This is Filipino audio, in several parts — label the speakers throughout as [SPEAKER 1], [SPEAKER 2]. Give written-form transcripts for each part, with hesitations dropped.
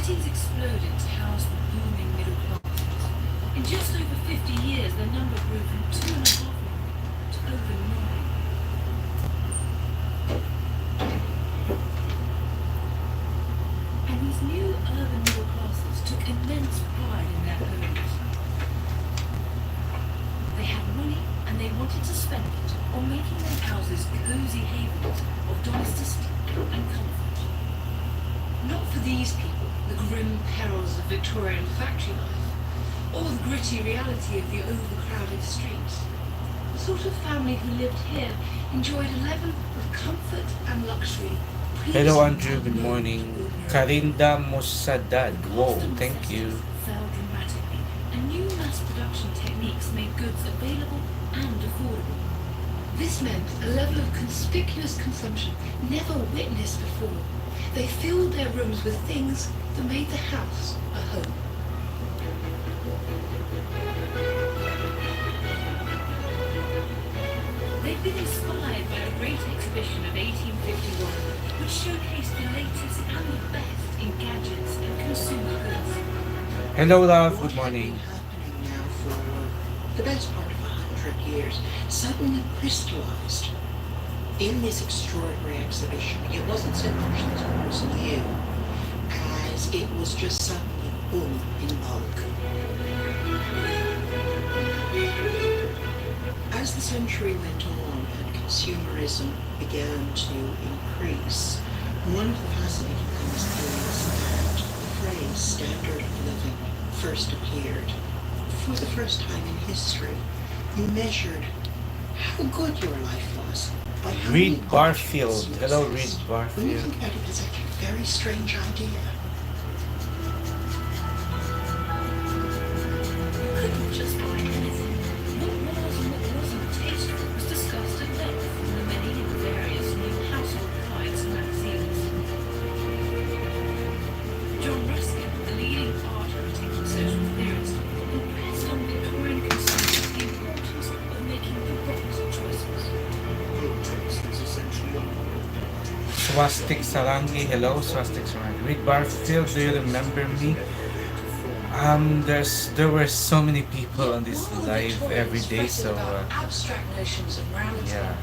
[SPEAKER 1] cities exploded to house the booming middle classes. In just over 50 years, their number grew from 2.5 million to over 9. And these new urban middle classes took immense pride in their homes. They had money and they wanted to spend it on making their houses cosy havens of domesticity and comfort. Not for these people, the grim perils of Victorian factory life, or the gritty reality of the overcrowded streets. The sort of family who lived here enjoyed a level of comfort and luxury.
[SPEAKER 2] Hello Andrew, good morning. Karinda Musadad. Whoa, thank you.
[SPEAKER 1] Fell dramatically, and new mass production techniques made goods available and affordable. This meant a level of conspicuous consumption never witnessed before. They filled their rooms with things that made the house a home. They've been inspired by a great exhibition of 1851, which showcased the latest and the best in gadgets and consumer goods.
[SPEAKER 2] Hello love, good morning.
[SPEAKER 3] Happening now for the best part of 100 years, suddenly crystallized in this extraordinary exhibition. It wasn't so much that it was new as it was just suddenly boom in bulk. As the century went on and consumerism began to increase, one of the fascinating things is that the phrase standard of living first appeared. For the first time in history, you measured how good your life was by how
[SPEAKER 2] Reed
[SPEAKER 3] many
[SPEAKER 2] Barfield.
[SPEAKER 3] objects you
[SPEAKER 2] Hello Reed
[SPEAKER 3] possessed. When you
[SPEAKER 2] Barfield.
[SPEAKER 3] think about it, it's actually a very strange idea.
[SPEAKER 1] You couldn't just buy anything. What was and what wasn't tasteful was discussed at length in the many and various new household guides and magazines. John Ruskin, the leading art critic and social theorist, impressed on Victorian consumers the importance of making the right choices.
[SPEAKER 2] Swastik Sarangi. Hello Swastik Sarangi. Reed Barfield, do you remember me? There were so many people on this live every day, so
[SPEAKER 4] abstract notions of morality.
[SPEAKER 2] yeah.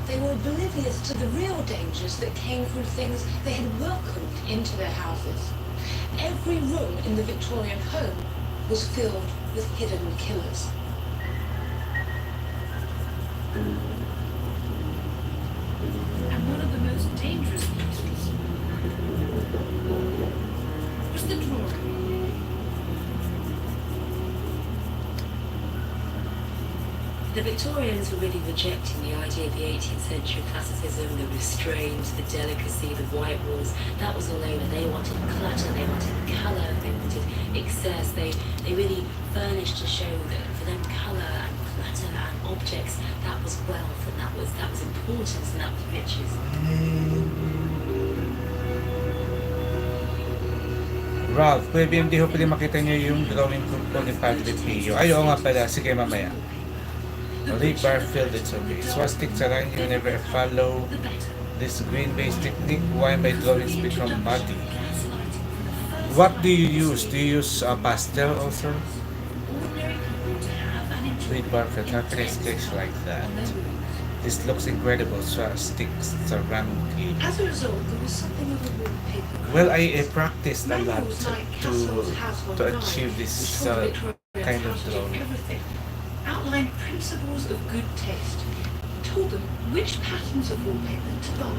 [SPEAKER 4] They were oblivious to the real dangers that came from things they had welcomed into their houses. Every room in the Victorian home was filled with hidden killers.
[SPEAKER 1] And one of the most dangerous places was the drawing.
[SPEAKER 5] The Victorians were really rejecting the idea of the 18th century classicism, the restraint, the delicacy, the white walls. That was all over. They wanted clutter, they wanted colour, they wanted excess. They really furnished to show that for them colour and clutter and objects, that was wealth and that was importance and that was riches.
[SPEAKER 2] Ralph, Kuya BM, di ho pwede makita niyo yung drawing ko ni Padre Pio. Ay, oo nga pala. Sige, mamaya. Reed Barfield, it's okay. Swastik Sarangi, you never follow this green-based technique. Why my drawings become muddy? What do you use? Do you use pastel also? Reed Barfield, how can I sketch like that? This looks incredible. Swastik Sarangi.
[SPEAKER 1] As a result, there was something of a wallpaper.
[SPEAKER 2] Well, I practiced a lot to achieve this kind of drawing.
[SPEAKER 1] Everything outlined principles of good taste, told them which patterns of wallpaper to buy.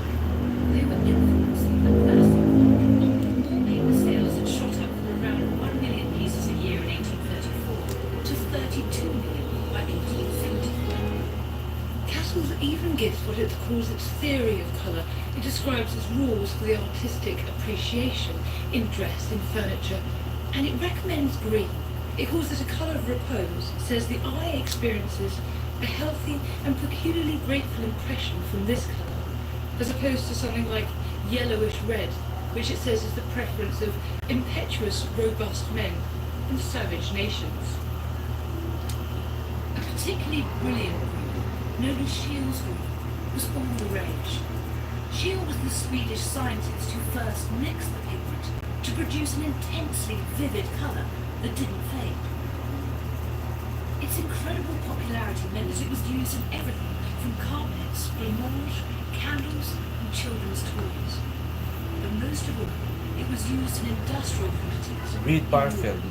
[SPEAKER 1] They were influencing the massive wallpaper sales had shot up from around 1 million pieces a year in 1834 to 32 million by 1874. Cattle's even gives what it calls its theory of colour. It describes as rules for the artistic appreciation in dress and furniture, and it recommends green. It calls it a colour of repose, says the eye experiences a healthy and peculiarly grateful impression from this colour, as opposed to something like yellowish red, which it says is the preference of impetuous, robust men and savage nations. A particularly brilliant green, known as Scheele's green, was all the rage. Scheele was the Swedish scientist who first mixed the pigment to produce an intensely vivid colour that didn't fade. Its incredible popularity meant that it was used in everything from carpets, blancmange, candles, and children's toys. But most of all, it was used in industrial quantities.
[SPEAKER 2] Read Barfield.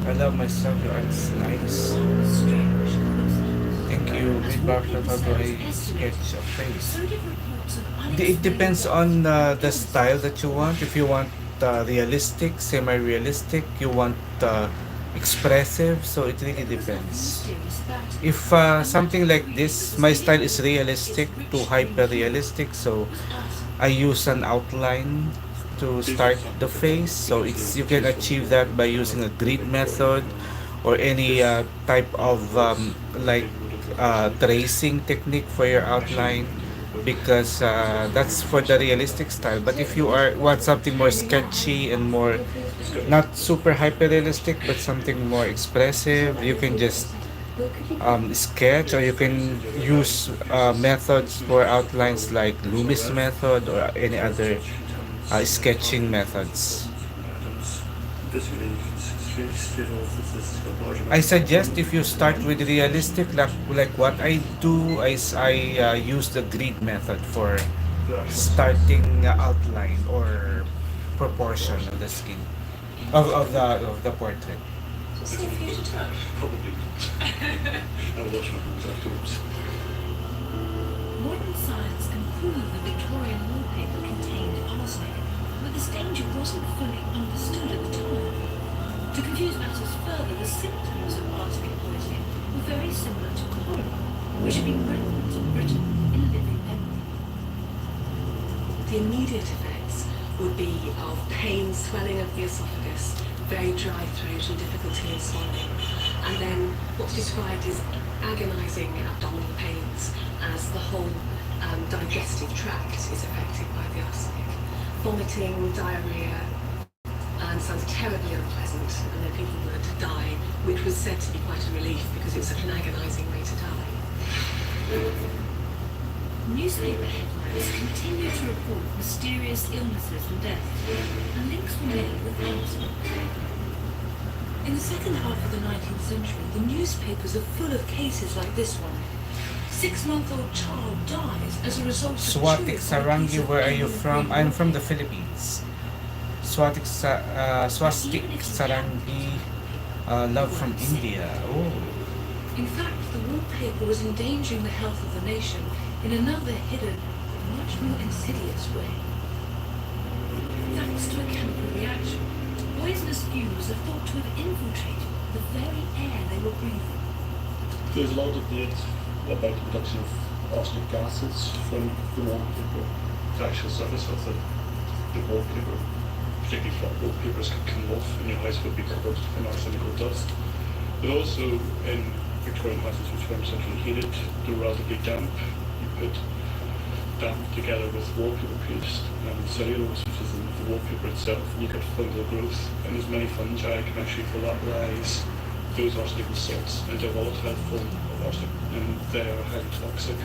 [SPEAKER 2] I love my subject, it's nice.
[SPEAKER 1] Strange coincidence.
[SPEAKER 2] Thank you,
[SPEAKER 1] As
[SPEAKER 2] Read Barfield. How do I
[SPEAKER 1] estimates,
[SPEAKER 2] sketch a face?
[SPEAKER 1] so did reports of
[SPEAKER 2] It
[SPEAKER 1] unexplained
[SPEAKER 2] depends
[SPEAKER 1] deaths
[SPEAKER 2] on the
[SPEAKER 1] and
[SPEAKER 2] style that you want. If you want realistic, semi-realistic, you want expressive, so it really depends.
[SPEAKER 1] mysterious about it.
[SPEAKER 2] If something like this, my style is realistic to hyper-realistic, so I use an outline to start the face. So you can achieve that by using a grid method or any type of tracing technique for your outline, because that's for the realistic style. But if you want something more sketchy and more not super hyper realistic but something more expressive, you can just sketch, or you can use methods for outlines like Loomis method or any other sketching methods. I suggest if you start with realistic, like what I do is I use the grid method for starting outline or proportion of the skin of the portrait.
[SPEAKER 6] Probably. I'll watch my hands afterwards.
[SPEAKER 1] Modern science can prove the Victorian wallpaper contained arsenic, but this danger wasn't fully understood at the time. To confuse matters further, the symptoms of arsenic poisoning were very similar to cholera, which had been prevalent in Britain in living memory.
[SPEAKER 5] The immediate effects would be of pain, swelling of the esophagus, very dry throat and difficulty in swallowing, and then what's described as agonizing abdominal pains as the whole digestive tract is affected by the arsenic. Vomiting, diarrhea, and sounds terribly unpleasant, and then people were to die, which was said to be quite a relief because it was such an agonizing way to die.
[SPEAKER 1] Newspaper headlines continued to report mysterious illnesses and deaths, and links were made with arsenic. In the second half of the 19th century, the newspapers are full of cases like this one. 6-month-old child dies as a result of
[SPEAKER 2] Swatik
[SPEAKER 1] chewing on a
[SPEAKER 2] Sarangi,
[SPEAKER 1] piece of
[SPEAKER 2] where are you
[SPEAKER 1] alien
[SPEAKER 2] from?
[SPEAKER 1] green
[SPEAKER 2] I'm from the
[SPEAKER 1] wallpaper.
[SPEAKER 2] Philippines. Swastik Sarangi, love from India. Oh.
[SPEAKER 1] In fact, the wallpaper was endangering the health of the nation in another hidden, much more insidious way. Thanks to a chemical reaction, poisonous fumes are thought to have infiltrated the very air they were breathing.
[SPEAKER 6] There's a lot of debate about the production of arsenic gases from the wallpaper. The actual surface of the wallpaper, particularly flat wallpapers, could come off and your house would be covered in arsenical dust. But also in Victorian houses which weren't centrally heated, they were relatively damp. You put damp together with wallpaper paste and cellulose, which is in the wallpaper itself, and you get fungal growth, and as many fungi can actually volatilize those arsenic salts into a volatile form of arsenic, and they are highly toxic.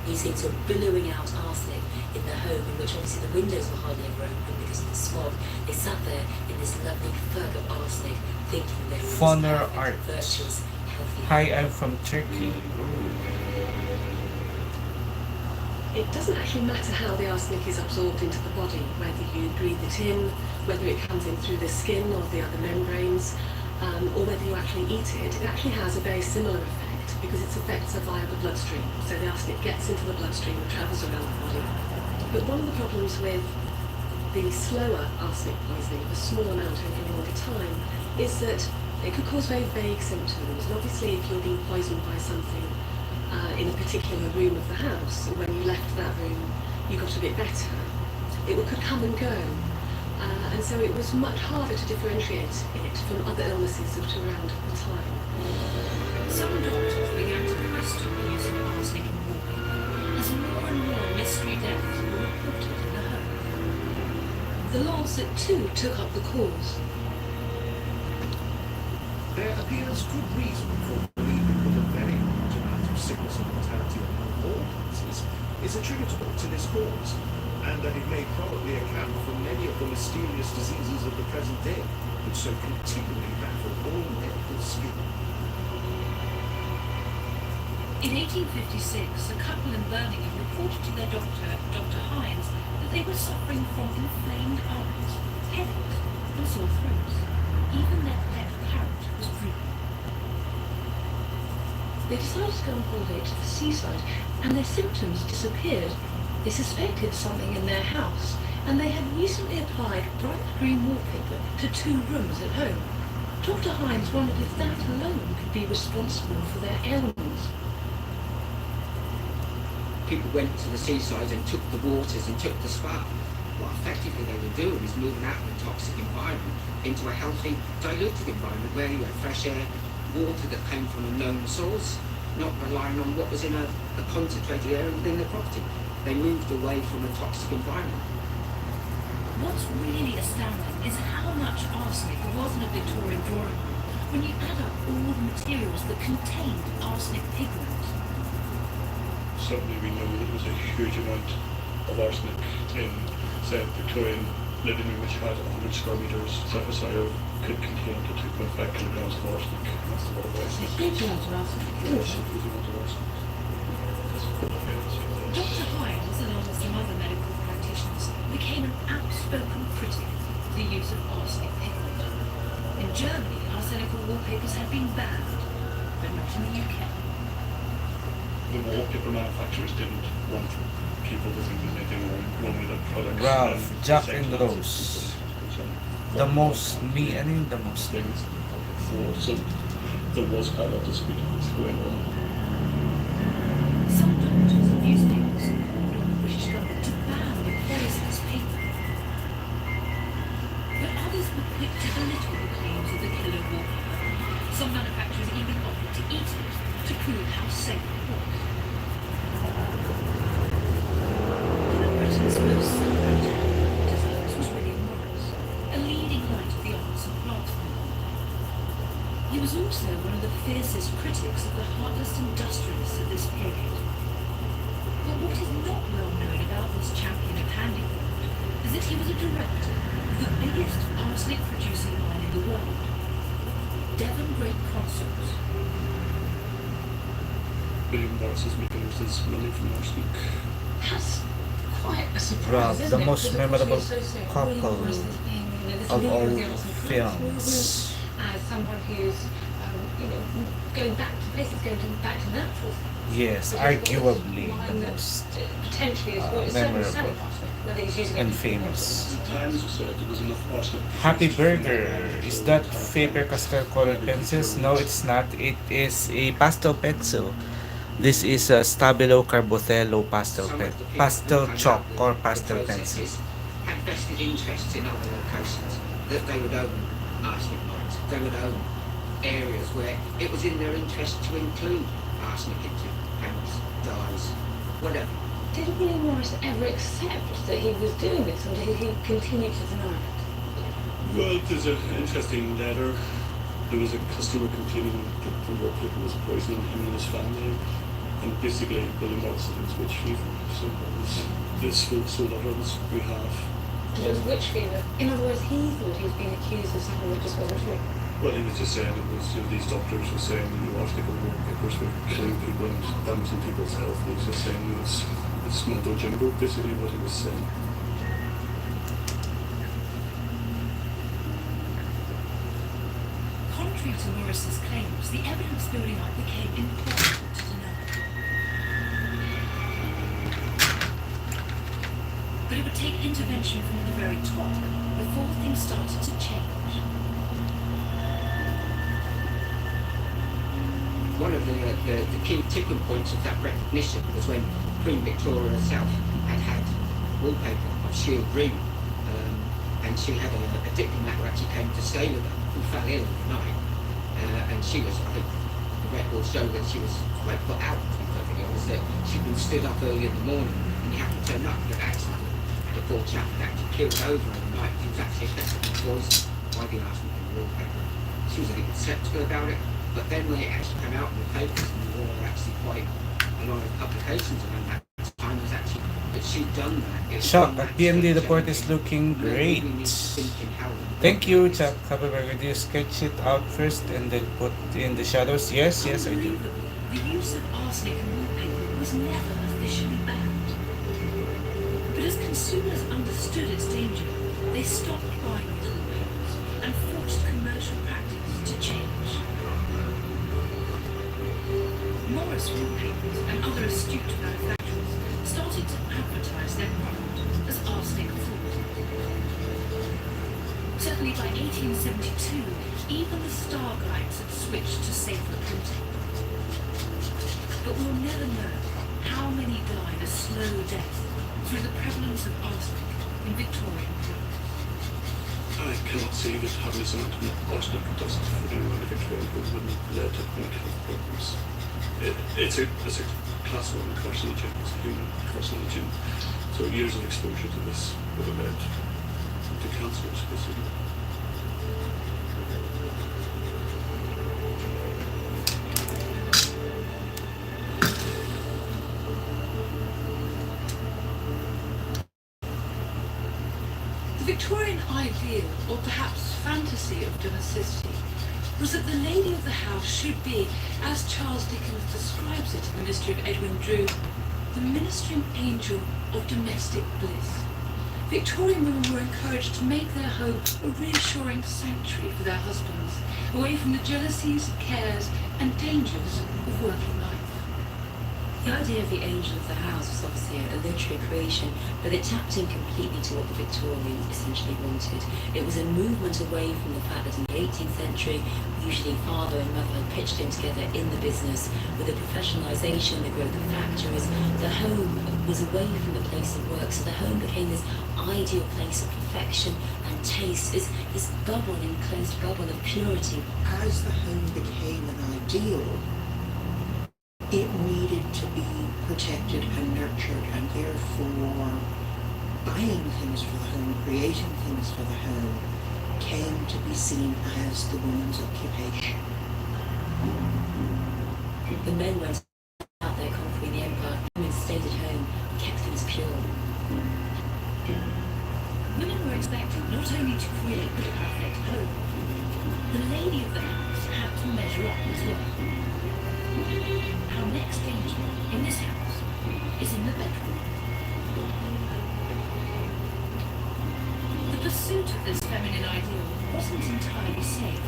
[SPEAKER 5] You see sort of billowing out arsenic in the home, in which obviously the windows were hardly ever open because of the smog. They sat there in this lovely fog of arsenic, thinking they were
[SPEAKER 2] Fauna
[SPEAKER 5] this
[SPEAKER 2] art.
[SPEAKER 5] virtuous, healthy.
[SPEAKER 2] Hi, I'm from Turkey.
[SPEAKER 5] It doesn't actually matter how the arsenic is absorbed into the body, whether you breathe it in, whether it comes in through the skin or the other membranes, or whether you actually eat it. It actually has a very similar effect because its effects are via the bloodstream. So the arsenic gets into the bloodstream and travels around the body. But one of the problems with the slower arsenic poisoning, a small amount over a longer time, is that it could cause very vague symptoms. And obviously if you're being poisoned by something in a particular room of the house, and when you left that room you got a bit better, it could come and go. And so it was much harder to differentiate it from other illnesses that were around at the time.
[SPEAKER 1] Some doctors began to question the use of arsenic in wallpaper as more and more mystery deaths were reported in the home. The Lancet too took up the cause.
[SPEAKER 7] There appears good reason for believing that a very large amount of sickness and mortality among all is attributable to this cause, and that it may probably account for many of the mysterious diseases of the present day, which so continually baffle all medical skill.
[SPEAKER 1] In 1856, a couple in Birmingham reported to their doctor, Dr. Hines, that they were suffering from inflamed eyes, headaches, and sore throats. Even their pet parrot was drooping. They decided to go on holiday to the seaside, and their symptoms disappeared. They suspected something in their house, and they had recently applied bright green wallpaper to 2 rooms at home. Dr. Hines wondered if that alone could be responsible for their ailments.
[SPEAKER 8] People went to the seaside and took the waters and took the spa. What effectively they were doing is moving out of a toxic environment into a healthy, diluted environment where you had fresh air, water that came from a known source, not relying on what was in a concentrated area within the property. They moved away from a toxic environment.
[SPEAKER 1] What's really astounding is how much arsenic there was in a Victorian drawing room when you add up all the materials that contained arsenic pigment.
[SPEAKER 6] Certainly we know that there was a huge amount of arsenic in, say, Victorian living room, which had 100 square metres surface area, could contain up to 2.5 kilograms of arsenic. That's a lot of arsenic.
[SPEAKER 1] Huge amount of arsenic.
[SPEAKER 6] Yes, a huge amount of arsenic.
[SPEAKER 1] Dr. Hines, along with some other medical practitioners, became an outspoken critic of the use of arsenic pigment. In Germany, arsenical wallpapers had been banned, but not in the UK.
[SPEAKER 6] The wallpaper manufacturers didn't want people to think there's anything wrong with their products.
[SPEAKER 2] Ralph, Jack and
[SPEAKER 6] second
[SPEAKER 2] Rose. The most
[SPEAKER 6] things. So there was quite a lot of dispute going on.
[SPEAKER 1] Some doctors and newspapers called on the British government to ban the poisonous pigment. But others were quick to belittle the claims of the killer wallpaper. Some manufacturers even offered to eat it to prove how safe it was. One of Britain's most celebrated designers was William Morris, a leading light of the arts and crafts movement. He was also one of the fiercest critics of the heartless industrialists of this period. But what is not well known about this champion of handicraft is that he was a director of the biggest arsenic producing line in the world, Devon Great Consols.
[SPEAKER 6] William Morris is making his money from arsenic.
[SPEAKER 1] That's quite a surprise,
[SPEAKER 2] Ralph,
[SPEAKER 1] isn't
[SPEAKER 2] the
[SPEAKER 1] it?
[SPEAKER 2] most
[SPEAKER 1] Because of course
[SPEAKER 2] memorable
[SPEAKER 1] we associate
[SPEAKER 2] couple
[SPEAKER 1] William Morris as being, this
[SPEAKER 2] of
[SPEAKER 1] leader
[SPEAKER 2] all
[SPEAKER 1] the arts and crafts
[SPEAKER 2] films.
[SPEAKER 1] movement, as someone who's, going back to basically going back to natural.
[SPEAKER 2] Yes,
[SPEAKER 1] Because
[SPEAKER 2] arguably
[SPEAKER 1] wine
[SPEAKER 2] the
[SPEAKER 1] that
[SPEAKER 2] most
[SPEAKER 1] potentially is what is certainly
[SPEAKER 2] memorable
[SPEAKER 1] selling arsenic, whether he's using it
[SPEAKER 2] and
[SPEAKER 1] for
[SPEAKER 2] famous.
[SPEAKER 6] The Times said there was enough arsenic.
[SPEAKER 2] Happy Burger. Is that Faber-Castell colored pencils? No, it's not. It is a pastel pencil. This is a Stabilo Carbotello pastel chalk or pastel pencil.
[SPEAKER 8] Had vested interests in other locations, that they would own arsenic mines, they would own areas where it was in their interest to include arsenic into paints, dyes, whatever.
[SPEAKER 4] Did William Morris ever accept that he was doing this, or did he continue to deny it?
[SPEAKER 6] Well, there's an interesting letter. There was a customer complaining that the wallpaper was poisoning him and his family. And basically, William Morris said it was witch fever. So it was this full letters we have.
[SPEAKER 4] And it was witch fever. In other words, he thought he was being accused of something that just wasn't true.
[SPEAKER 6] Well, he was just saying it was, these doctors were saying arsenic and wallpapers were killing people and damaging people's health. He was just saying it's mumbo jumbo, basically what he was saying.
[SPEAKER 1] Contrary to Morris's claims, the evidence building up became impossible to deny. But it would take intervention from the very top before things started to change.
[SPEAKER 8] One of the key tipping points of that recognition was when Queen Victoria herself had wallpaper of sheer green, and she had a diplomat who actually came to stay with her, who fell ill overnight, and she was, I think, the records show that she was quite put out, to be perfectly honest, that she'd been stood up early in the morning, and you had to turn up with accident. The poor chap had actually killed over overnight. He was actually effectively poisoned by the arsenic in the wallpaper. She was a little sceptical about it, but then when it actually came out in the papers, and there were actually quite a lot of publications around that time, was she'd done that, it
[SPEAKER 2] Shock
[SPEAKER 8] was
[SPEAKER 2] at PMD report is looking great. Thank you, Chuck. Haberberger. Do you sketch it out first and then put in the shadows? Yes, I do.
[SPEAKER 1] Unbelievably, the use of arsenic in wallpaper was never officially banned. But as consumers understood its danger, they stopped buying these wallpapers and forced commercial practice to change. Morris Wallpapers and other astute manufacturers started to advertise their product as arsenic-free. Certainly by 1872, even the star guides had switched to safer printing. But we'll never know how many died a slow death through the prevalence of arsenic in Victorian products.
[SPEAKER 6] I cannot see that having this amount of arsenic dust floating around the Victorian home would lead to chronic health problems. It's a class 1 carcinogen, it's a human carcinogen. So years of exposure to this would have led to cancers, basically.
[SPEAKER 1] The Victorian ideal, or perhaps fantasy of domesticity, was that the lady of the house should be, as Charles Dickens describes it in the Mystery of Edwin Drood, the ministering angel of domestic bliss. Victorian women were encouraged to make their home a reassuring sanctuary for their husbands, away from the jealousies, cares, and dangers of working life.
[SPEAKER 5] The idea of the angel of the house was obviously a literary creation, but it tapped in completely to what the Victorians essentially wanted. It was a movement away from the fact that in the 18th century, usually father and mother had pitched in together in the business. With the professionalisation, the growth of factories, the home was away from the place of work, so the home became this ideal place of perfection and taste, this bubble, enclosed bubble of purity.
[SPEAKER 3] As the home became an ideal, it needed to be protected and nurtured, and therefore buying things for the home, creating things for the home, came to be seen as the woman's occupation.
[SPEAKER 5] The men went out there conquering the empire, women stayed at home, kept things pure.
[SPEAKER 1] Women were expected not only to create the perfect home, the lady of the house had to measure up as well. Our next danger in this house is in the bedroom. The pursuit of this feminine ideal wasn't entirely safe.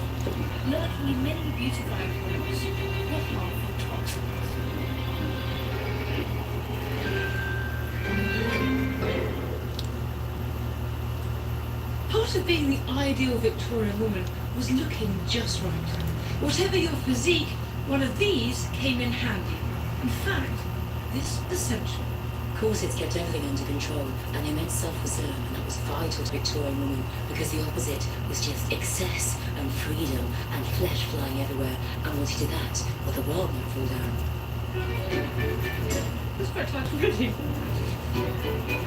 [SPEAKER 1] Lurking in many beautifying homes were harmful toxins. Part of being the ideal Victorian woman was looking just right. Whatever your physique, one of these came in handy. In fact, this essential.
[SPEAKER 5] Corsets kept everything under control, and they meant self-reserve, and that was vital to Victorian women, because the opposite was just excess and freedom and flesh flying everywhere, and once you did that, well, the world might fall down.
[SPEAKER 1] That's quite tight already.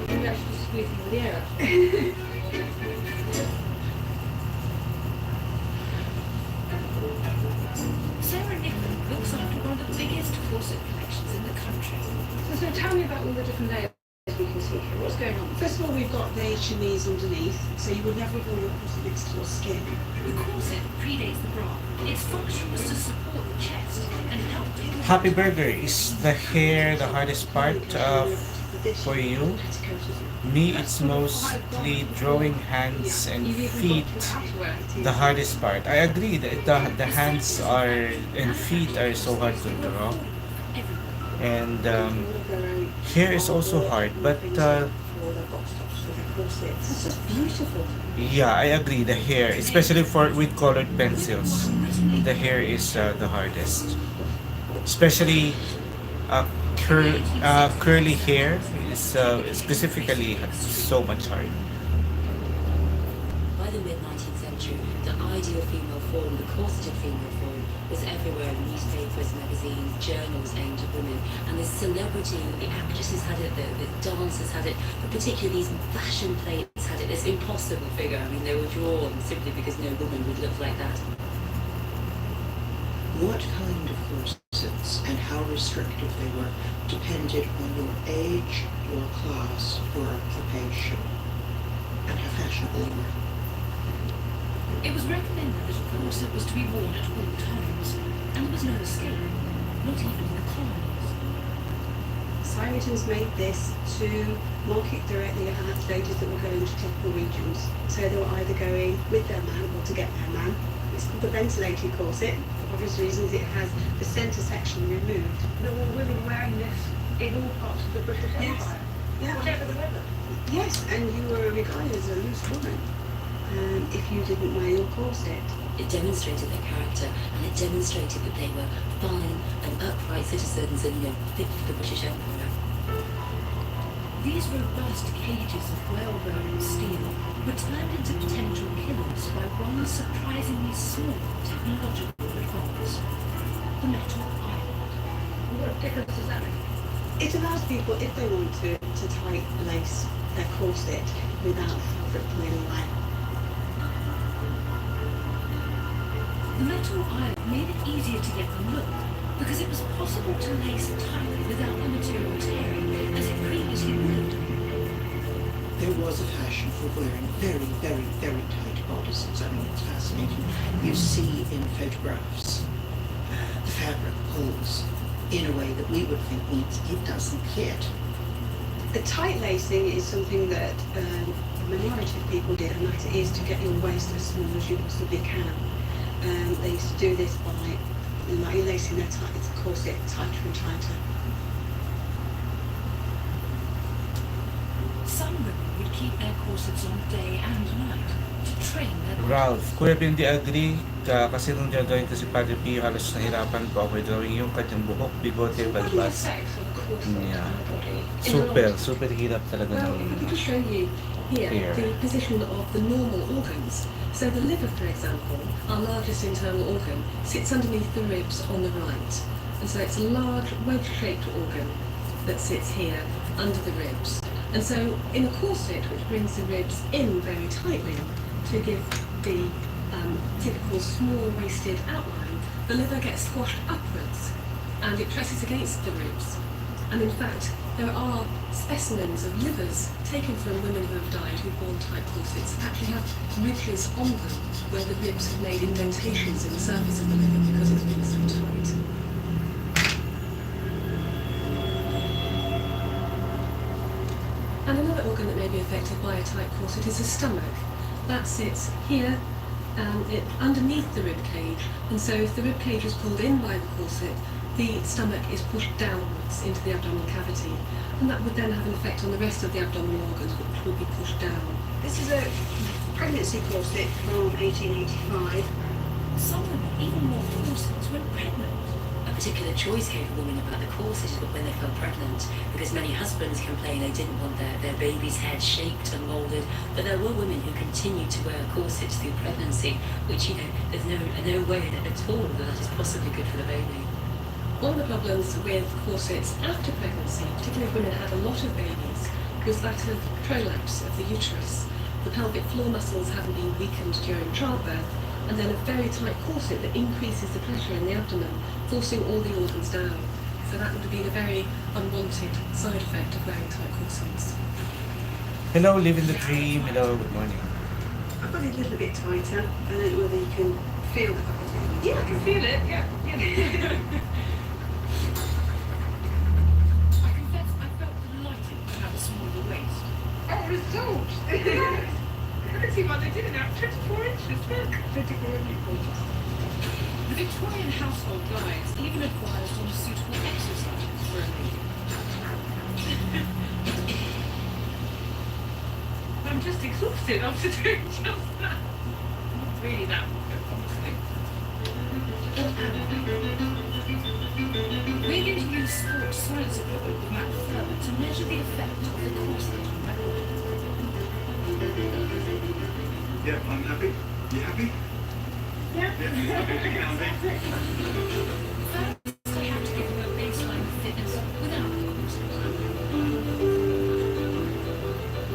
[SPEAKER 1] Maybe I should just squeeze in the air. Sarah Nickman looks after one of the biggest corset collections in the country. So tell me about all the different layers we can see here. What's going on?
[SPEAKER 9] First of all, we've got the chemise underneath, so you would never wear your corset next to your skin.
[SPEAKER 1] The corset predates the bra. Its function was to support the chest and help people...
[SPEAKER 2] Happy Burger, is the hair the hardest part for you? Me, it's mostly drawing hands and feet the hardest part. I agree that the hands and feet are so hard to draw. And hair is also hard, but yeah, I agree. The hair, especially with colored pencils, the hair is the hardest. Especially curly hair is specifically so much hard.
[SPEAKER 5] By the mid-19th century, the ideal female form, the corseted female form, was everywhere in newspapers, magazines, journals aimed at women. And the celebrity, the actresses had it, the dancers had it, but particularly these fashion plates had it, this impossible figure. I mean, they were drawn simply because no woman would look like that.
[SPEAKER 3] What kind of corsets and how restrictive they were depended on your age, your class, your occupation, and how fashionable you were.
[SPEAKER 1] It was recommended that a corset was to be worn at all times, and there was no escape, not even in the colonies.
[SPEAKER 9] Puritans made this to market directly at ladies that were going to tropical regions. So they were either going with their man or to get their man. It's called the ventilated corset. For obvious reasons, it has the centre section removed.
[SPEAKER 10] There were women wearing this in all parts of the British Empire,
[SPEAKER 9] Yeah.
[SPEAKER 10] whatever the weather.
[SPEAKER 9] Yes, and you were regarded as a loose woman if you didn't wear your corset.
[SPEAKER 5] It demonstrated their character, and it demonstrated that they were fine and upright citizens and, fit for the British Empire.
[SPEAKER 1] These robust cages of well-bearing steel were turned into potential killers by one surprisingly small technological advance: the metal island.
[SPEAKER 10] What difference does that make?
[SPEAKER 9] It allows people, if they want to tight lace their corset without fabric pulling away.
[SPEAKER 1] The metal island made it easier to get the look because it was possible to lace tightly without the material tearing as it previously would.
[SPEAKER 3] There was a fashion for wearing very, very, very tight bodices. I mean, it's fascinating. You see in photographs the fabric pulls in a way that we would think means it doesn't fit.
[SPEAKER 9] The tight lacing is something that the minority of people did, and that is to get your waist as small as you possibly can. They used to do this by lacing their corset tighter and tighter.
[SPEAKER 1] Some women would keep their corsets on day and night to train their bodies.
[SPEAKER 2] Ralph, Kuya Bim, di agree ka kasi nung drawing ko si Padre Pio, halos nahirapan po ako drawing yung kanyang buhok, bigote,
[SPEAKER 10] What are the
[SPEAKER 2] balbas.
[SPEAKER 10] effects of a corset
[SPEAKER 2] Yeah.
[SPEAKER 10] on the body?
[SPEAKER 2] Super hirap talaga
[SPEAKER 11] Well, if I could
[SPEAKER 2] ng
[SPEAKER 11] just show you here
[SPEAKER 2] Here.
[SPEAKER 11] the position of the normal organs. So the liver, for example, our largest internal organ, sits underneath the ribs on the right. And so it's a large wedge-shaped organ that sits here under the ribs. And so in a corset, which brings the ribs in very tightly to give the typical small-waisted outline, the liver gets squashed upwards and it presses against the ribs. And in fact, there are specimens of livers taken from women who have died who've worn tight corsets that actually have ridges on them where the ribs have made indentations in the surface of the liver because it's been so tight. And another organ that may be affected by a tight corset is the stomach. That sits here underneath the rib cage, and so if the rib cage is pulled in by the corset, the stomach is pushed downwards into the abdominal cavity, and that would then have an effect on the rest of the abdominal organs, which will be pushed down.
[SPEAKER 9] This is a pregnancy corset from 1885.
[SPEAKER 1] Some women even wore corsets when pregnant.
[SPEAKER 5] A particular choice gave a woman about the corset is when they fell pregnant, because many husbands complained they didn't want their baby's head shaped and moulded, but there were women who continued to wear corsets through pregnancy, which, there's no way at all that is possibly good for the baby.
[SPEAKER 11] One of the problems with corsets after pregnancy, particularly if women had a lot of babies, was that of prolapse of the uterus. The pelvic floor muscles having been weakened during childbirth, and then a very tight corset that increases the pressure in the abdomen, forcing all the organs down. So that would have been a very unwanted side effect of wearing tight corsets.
[SPEAKER 2] Hello, living the dream. Hello, good morning.
[SPEAKER 9] I've got it a little bit tighter. I don't know whether you can feel that.
[SPEAKER 10] Yeah, I can feel it. Yeah.
[SPEAKER 1] I confess I felt delighted to have a smaller waist.
[SPEAKER 10] Oh, result! I see what they did now. 24 inches. Look. 24 inches.
[SPEAKER 1] The Victorian household guides even advised on suitable exercises for a lady.
[SPEAKER 10] I'm just exhausted after doing just that. Not really that obviously.
[SPEAKER 1] We're going to use sports science equipment with Matt Furman to measure the effect of the corset on my body.
[SPEAKER 7] Yeah, I'm happy. You happy?
[SPEAKER 10] Yeah.
[SPEAKER 7] Okay,
[SPEAKER 1] First, I have to give them a baseline of fitness without the corset.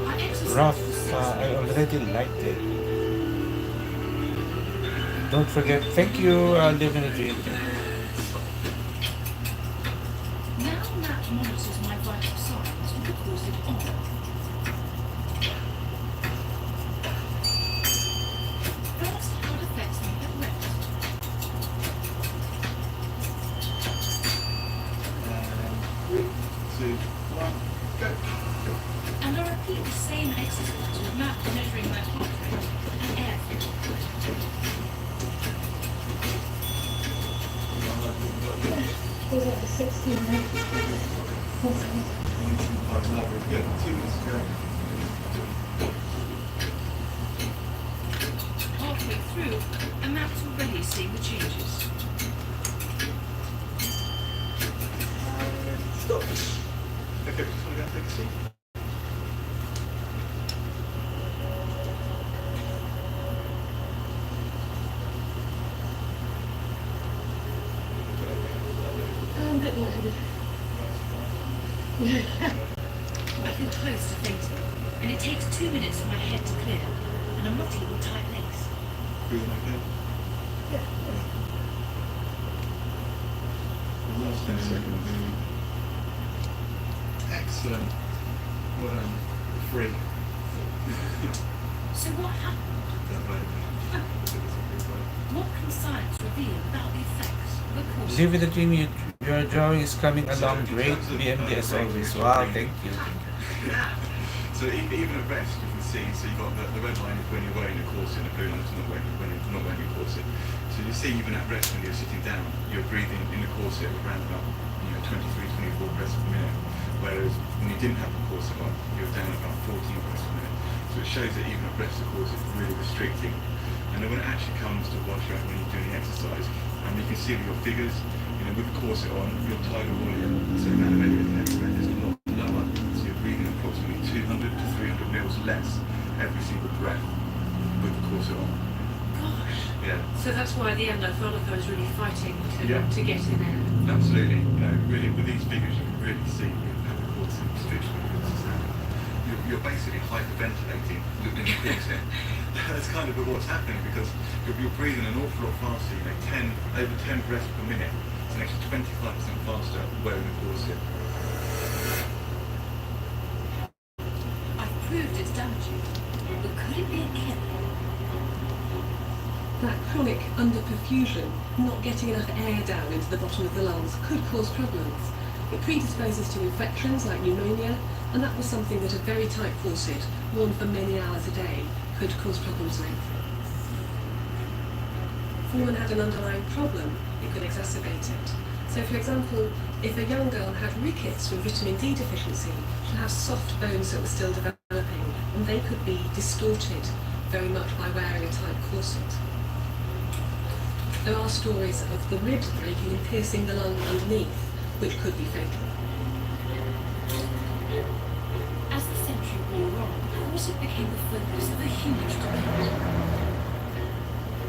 [SPEAKER 1] I exercise
[SPEAKER 2] Rough, I already liked it. Don't forget, thank you, living the dream.
[SPEAKER 1] corset on. First, how it affects me at rest.
[SPEAKER 6] 3, 2, 1, go.
[SPEAKER 1] And I repeat the same exercise with map measuring my heart rate and airflow.
[SPEAKER 9] Was it 16 minutes?
[SPEAKER 6] Yeah, 2 minutes to go.
[SPEAKER 1] Halfway through, a map's already seeing the changes.
[SPEAKER 6] Stop. Okay, just want to go and take a seat.
[SPEAKER 9] I'm a bit lightheaded.
[SPEAKER 1] I feel close to fainting, and it takes 2 minutes for my head to clear, and I'm not even tight legs.
[SPEAKER 6] Breathing okay?
[SPEAKER 9] Yeah.
[SPEAKER 6] The last 10 seconds. Excellent. Well done. Free.
[SPEAKER 1] So what happened?
[SPEAKER 6] That way.
[SPEAKER 1] What can science reveal about the effects of a corset?
[SPEAKER 2] Live with the dream. Your drawing is coming along great. BMD as always. Wow, thank you.
[SPEAKER 6] So even at rest, you can see, so you've got the red line is when you're wearing a corset, and the blue line is when you're not wearing a corset. So you see even at rest when you're sitting down, you're breathing in the corset around about 23, 24 breaths per minute. Whereas when you didn't have the corset on, you were down about 14 breaths per minute. So it shows that even at rest the corset is really restricting. And then when it actually comes to wash out when you're doing the exercise, you can see with your figures, with the corset on, your tidal volume, so animated everywhere, is a lot lower. So you're breathing approximately 200 to 300 mils less every single breath with the corset on.
[SPEAKER 1] Gosh.
[SPEAKER 6] Yeah.
[SPEAKER 1] So that's why at the end I felt like I was really fighting to get in there.
[SPEAKER 6] Absolutely. Really, with these figures, you can really see how the corset is literally you're basically hyperventilating in the corset. That's kind of what's happening because you're breathing an awful lot faster. You make over 10 breaths per minute. It's an extra 25% faster wearing a corset.
[SPEAKER 1] I've proved it's damaging, but could it be a killer?
[SPEAKER 11] That chronic underperfusion, not getting enough air down into the bottom of the lungs, could cause problems. It predisposes to infections like pneumonia, and that was something that a very tight corset, worn for many hours a day, could cause problems with. If a woman had an underlying problem, it could exacerbate it. So, for example, if a young girl had rickets from vitamin D deficiency, she'd have soft bones that were still developing, and they could be distorted very much by wearing a tight corset. There are stories of the ribs breaking and piercing the lung underneath, which could be fatal.
[SPEAKER 1] As the century wore on, corset became the focus of a huge debate.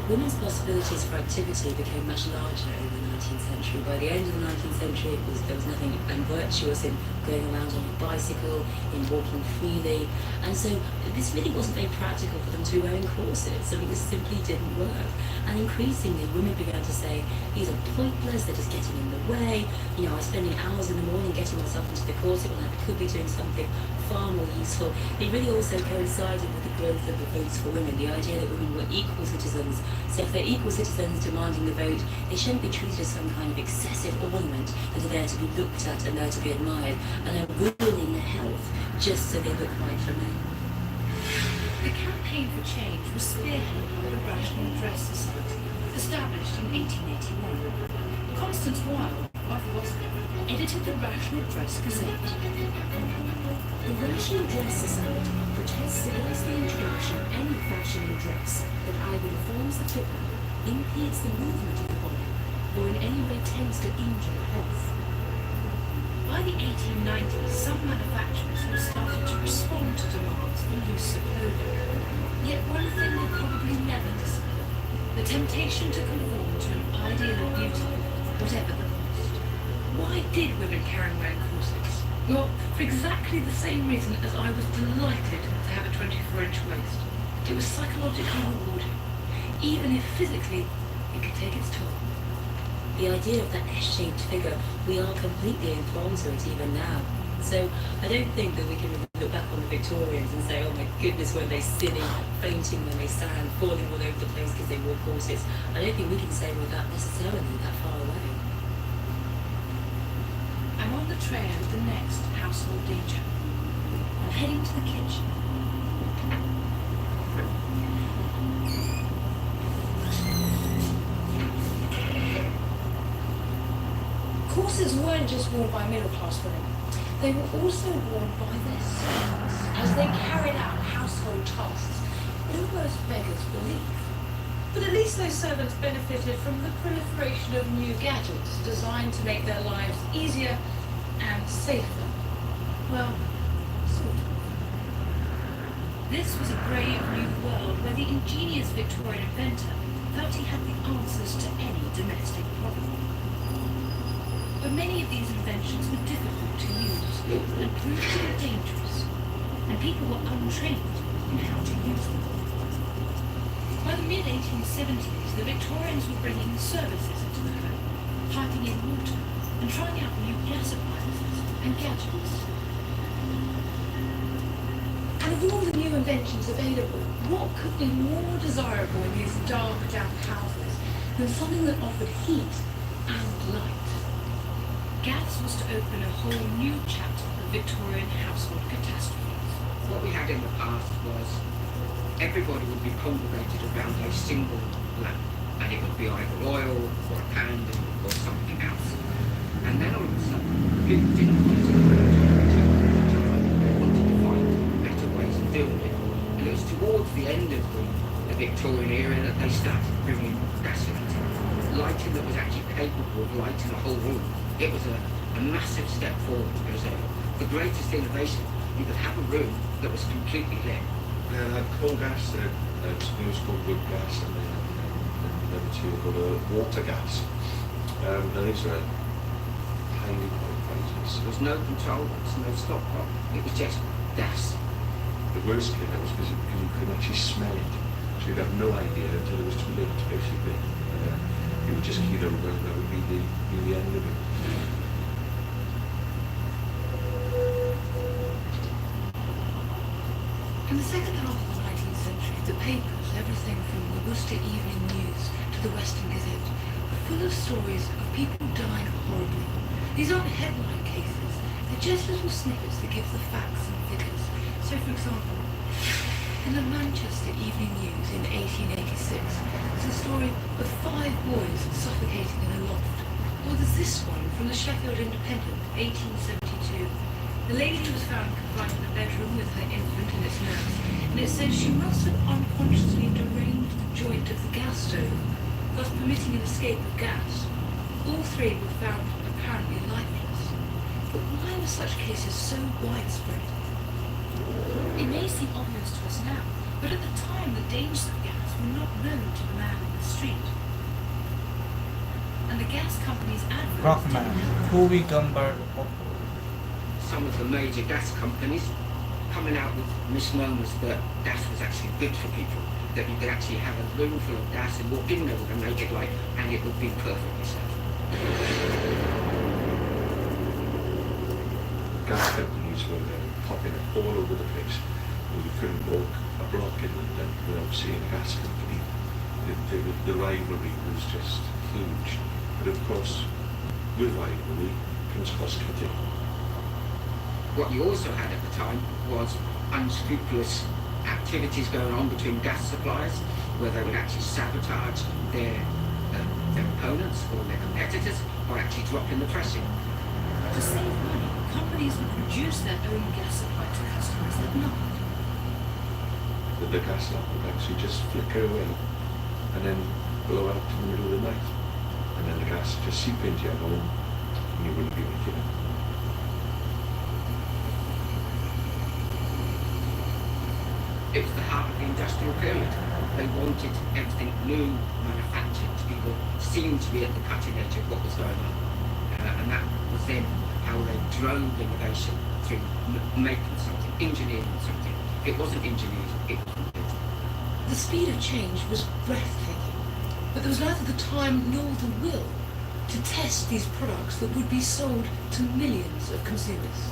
[SPEAKER 5] Women's possibilities for activity became much larger in the 19th century. By the end of the 19th century, there was nothing unvirtuous in going around on a bicycle, in walking freely, and so this really wasn't very practical for them to be wearing corsets. I mean, this simply didn't work. And increasingly, women began to say, these are pointless, they're just getting in the way. I was spending hours in the morning getting myself into the corset when I could be doing something far more useful. It really also coincided with the growth of the votes for women, the idea that women were equal citizens. So if they're equal citizens demanding the vote, they shouldn't be treated as some kind of excessive ornament that are there to be looked at and there to be admired, and are ruining their health just so they look right for men.
[SPEAKER 1] The campaign for change was spearheaded by the Rational Dress Society, established in 1881. Constance Wilde, wife of Oscar, edited the Rational Dress Gazette.
[SPEAKER 12] The Rational Dress Society protests against the introduction of any fashion in dress that either deforms the figure, impedes the movement of the body, or in any way tends to injure health.
[SPEAKER 1] By the 1890s, some manufacturers had started to respond to demands for looser clothing. Yet one thing they probably never discovered, the temptation to conform to an ideal of beauty, whatever the cost. Why did women carry wearing corsets? Well, for exactly the same reason as I was delighted to have a 24-inch waist. It was psychologically rewarding, even if physically it could take its toll.
[SPEAKER 5] The idea of that S-shaped figure, we are completely enthralled to it even now. So I don't think that we can look back on the Victorians and say, oh my goodness, were they silly, fainting when they stand, falling all over the place because they wore corsets. I don't think we can say we're that necessarily that far away.
[SPEAKER 1] I'm on the trail of the next household danger. I'm heading to the kitchen.
[SPEAKER 4] Corsets weren't just worn by middle-class women. They were also worn by their servants as they carried out household tasks. It almost beggars belief. But at least those servants benefited from the proliferation of new gadgets designed to make their lives easier and safer. Well, sort of.
[SPEAKER 1] This was a brave new world where the ingenious Victorian inventor felt he had the answers to any domestic problem. But many of these inventions were difficult to use and proved to be dangerous, and people were untrained in how to use them. By the mid-1870s, the Victorians were bringing services into the home, piping in water, and trying out new gas appliances and gadgets.
[SPEAKER 4] And of all the new inventions available, what could be more desirable in these dark, damp houses than something that offered heat and light?
[SPEAKER 1] Gas was to open a whole new chapter of Victorian household catastrophes.
[SPEAKER 8] What we had in the past was everybody would be congregated around a single lamp, and it would be either oil or a candle or something else. And then all of a sudden, people didn't want to go to they wanted to find better ways of doing it. And it was towards the end of the Victorian era that they started bringing gas lighting. Lighting that was actually capable of lighting a whole room. It was a massive step forward. It was the greatest innovation. You could have a room that was completely lit.
[SPEAKER 7] They had coal gas, they had something was called wood gas, and then number two called water gas. And these were highly qualified.
[SPEAKER 8] There was no control, there was no stop clock. It was just gas.
[SPEAKER 7] The worst thing was because you couldn't actually smell it. So you'd have no idea until it was too late, basically. You would just keel over, and that would be the end of it.
[SPEAKER 1] In the second half of the 19th century, the papers, everything from the Worcester Evening News to the Western Gazette, were full of stories of people dying horribly. These aren't headline cases, they're just little snippets that give the facts and figures. So, for example, in the Manchester Evening News in 1886, there's a story of 5 boys suffocating in a loft. Or there's this one from the Sheffield Independent, 1872. The lady was found confined in a bedroom with her infant in its nurse, and it says she must have unconsciously deranged the joint of the gas stove, thus permitting an escape of gas. All 3 were found apparently lifeless. But why were such cases so widespread? It may seem obvious to us now, but at the time the dangers of gas were not known to the man in the street. And the gas companies advertised
[SPEAKER 2] Rockman, Huey Gumbar,
[SPEAKER 8] Some of the major gas companies coming out with misnomers that gas was actually good for people, that you could actually have a room full of gas and walk in there with a naked light and it would be perfectly safe.
[SPEAKER 7] Gas companies were popping up all over the place. You couldn't walk a block in London without seeing a gas company. The rivalry was just huge. But of course, with rivalry comes cost cutting.
[SPEAKER 8] What you also had at the time was unscrupulous activities going on between gas suppliers, where they would actually sabotage their opponents or their competitors by actually dropping the pricing.
[SPEAKER 1] To save money, companies would reduce their own gas supply to customers at night.
[SPEAKER 7] The gas lamp would actually just flicker away and then blow out in the middle of the night. And then the gas would just seep into your home and you wouldn't be waking up.
[SPEAKER 8] It was the heart of the industrial period. They wanted everything new, manufactured to be what seemed to be at the cutting edge of what was going on. And that was then how they drove innovation through making something, engineering something. It wasn't engineered, it was built.
[SPEAKER 1] The speed of change was breathtaking, but there was neither the time nor the will to test these products that would be sold to millions of consumers.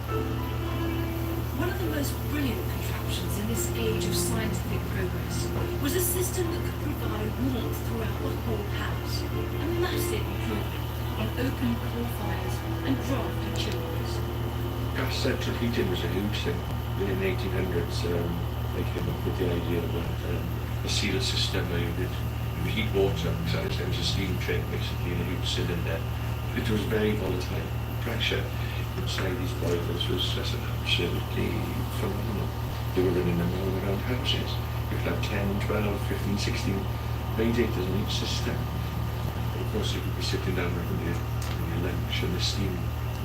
[SPEAKER 1] One of the most brilliant contraptions in this age of scientific progress was a system that could provide warmth throughout the whole house. A massive improvement on open coal fires and drafty chimneys.
[SPEAKER 7] Gas central heating was a huge thing. In the 1800s, they came up with the idea of a sealed system where you would heat water, so it was a steam train basically in a huge cylinder. It was very volatile. Pressure inside these boilers was just absolutely phenomenal. They were running them all around houses. You could have 10, 12, 15, 16 radiators in each system. Of course, you could be sitting down having your lunch and the steam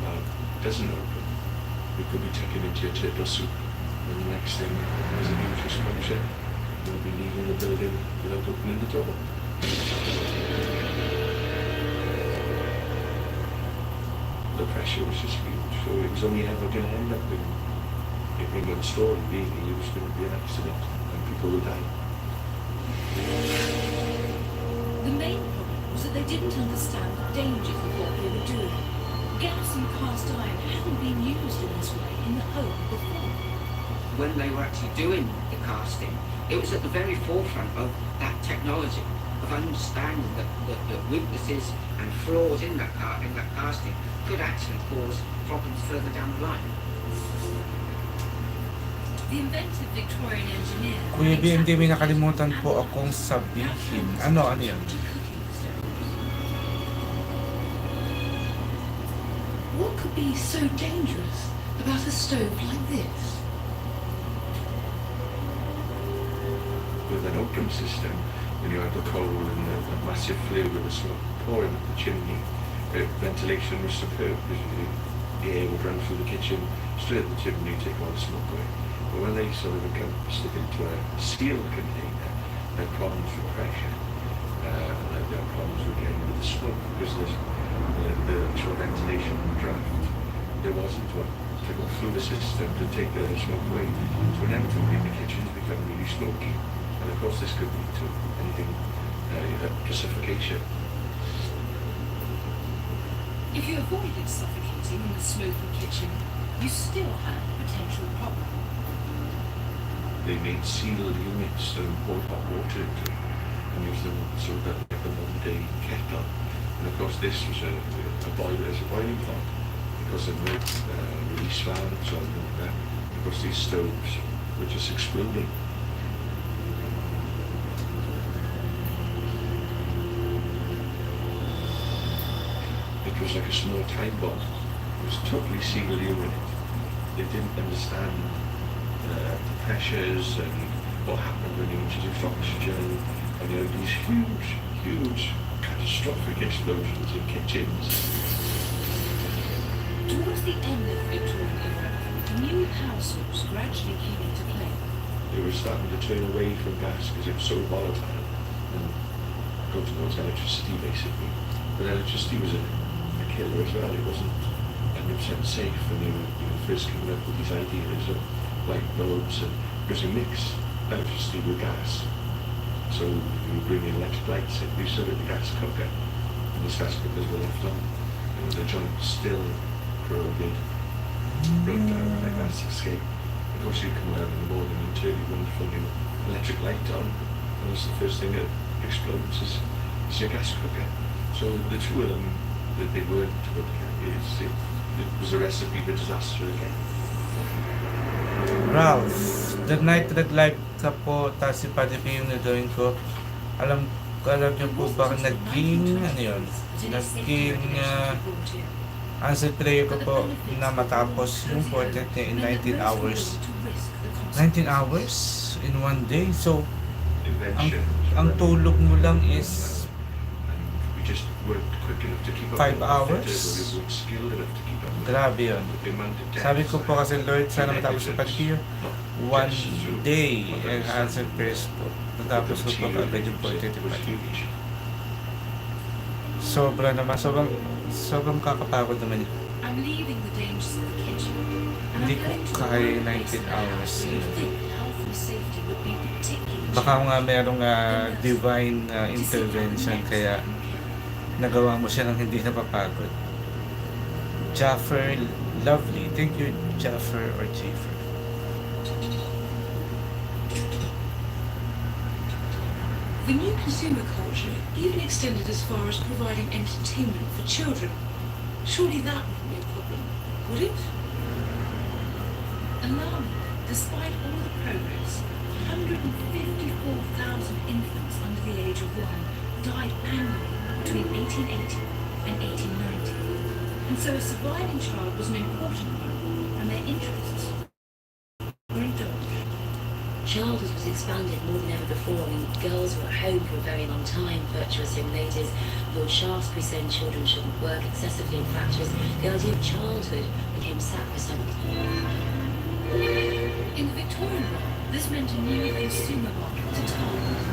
[SPEAKER 7] valve doesn't open. You could be tucking into your turtle soup, and the next thing is a huge explosion. You'll be leaving the building without opening the door. The pressure was just huge, so it was only ever going to end up in one story, really. It was going to be an accident, and people would die.
[SPEAKER 1] The main problem was that they didn't understand the dangers of what they were doing. Gas and cast iron hadn't been used in this way in the home before.
[SPEAKER 8] When they were actually doing the casting, it was at the very forefront of that technology, of understanding that weaknesses and flaws in that casting could actually cause problems further down the line.
[SPEAKER 1] The inventive Victorian engineer...
[SPEAKER 2] Kuya BMD, may nakalimutan po akong sabihin. Ano yan?
[SPEAKER 1] What could be so dangerous about a stove like this?
[SPEAKER 7] With an open system, when you had the coal and the massive flue with the smoke pouring up the chimney, ventilation was superb because the air would run through the kitchen, straight at the chimney, take all the smoke away. But when they sort of encompassed it into a steel container, they had problems with pressure, and they had problems with getting rid of the smoke because the actual ventilation draft, there wasn't one to go through the system to take the smoke away. So inevitably the kitchens become really smoky. And of course this could lead to anything, suffocation.
[SPEAKER 1] If you avoided suffocating in the smoky kitchen, you still had a potential problem.
[SPEAKER 7] They made sealed units and poured hot water into them and used them so that like a one-day kettle. And of course this was a boiler as a boiling pot because of no release valves or anything like that. Of course these stoves were just exploding. It was like a small time bomb. It was totally sealed unit. They didn't understand the pressures and what happened when you introduced oxygen, and you know these huge catastrophic explosions in kitchens.
[SPEAKER 1] Towards the end of the Victorian era, new power sources gradually came into play.
[SPEAKER 7] They were starting to turn away from gas because it was so volatile and go towards electricity basically. But electricity was a killer as well. It wasn't 100% safe when they were first coming up with these ideas of light bulbs, and it was a mix electricity with gas. So you bring in electric lights in, you serve the gas cooker, and the gas cookers were left on. And the joint still corroded, broke down like gas escape. Of course you come out in the morning and turn your wonderful new electric light on, and that's the first thing that explodes is your gas cooker. So the two of them, that they weren't it was a recipe for disaster again.
[SPEAKER 2] Ralph, the night nag-live ka po, tapos si Paddy P yung na-join ko. Alam niyo po ba naging, naging answer prayer ko po na matapos yung quartet niya in 19 hours. 19 hours in one day. So, ang tulog mo lang is 5 hours? Grabe yun. Sabi ko po kasi, Lord, sana matapos ko pag-hear. 1 day ang answer prayers po. Matapos ko po agad yung 45. Sobra naman. Sobrang kakapagod naman yun.
[SPEAKER 1] I'm leaving the dangers of the kitchen.
[SPEAKER 2] Hindi ko kaya 19 hours. Baka nga merong divine intervention kaya nagawa mo siya ng hindi napapagod. Jaffer Lovely. Thank you, Jaffer or Jaffer.
[SPEAKER 1] The new consumer culture even extended as far as providing entertainment for children. Surely that wouldn't be a problem, would it? Alarming, despite all the progress, 154,000 infants under the age of 1 died annually between 1880 and 1890. And so a surviving child was an important one, and their interests were indulged.
[SPEAKER 5] Childhood was expanded more than ever before. I mean, girls were at home for a very long time, virtuous young ladies. Lord Shaftesbury saying children shouldn't work excessively in factories. The idea of childhood became sacrosanct.
[SPEAKER 1] In the Victorian world, this meant a new consumer market to target.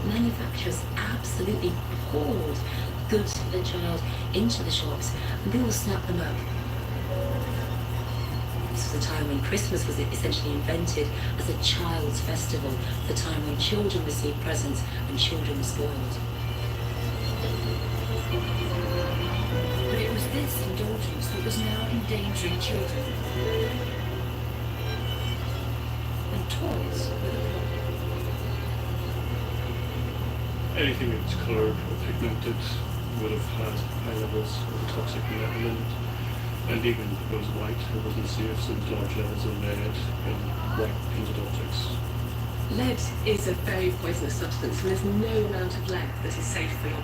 [SPEAKER 5] Manufacturers absolutely poured goods for their child into the shops, and people snapped them up. This was a time when Christmas was essentially invented as a child's festival, the time when children received presents and children were spoiled.
[SPEAKER 1] But it was this indulgence that was now endangering children. And toys were the problem.
[SPEAKER 6] Anything that's coloured or pigmented would have had high levels of the toxic element. And even if it was white, it wasn't safe, so there's large levels of lead in white painted objects.
[SPEAKER 11] Lead is a very poisonous substance, and there's no amount of lead that is safe for your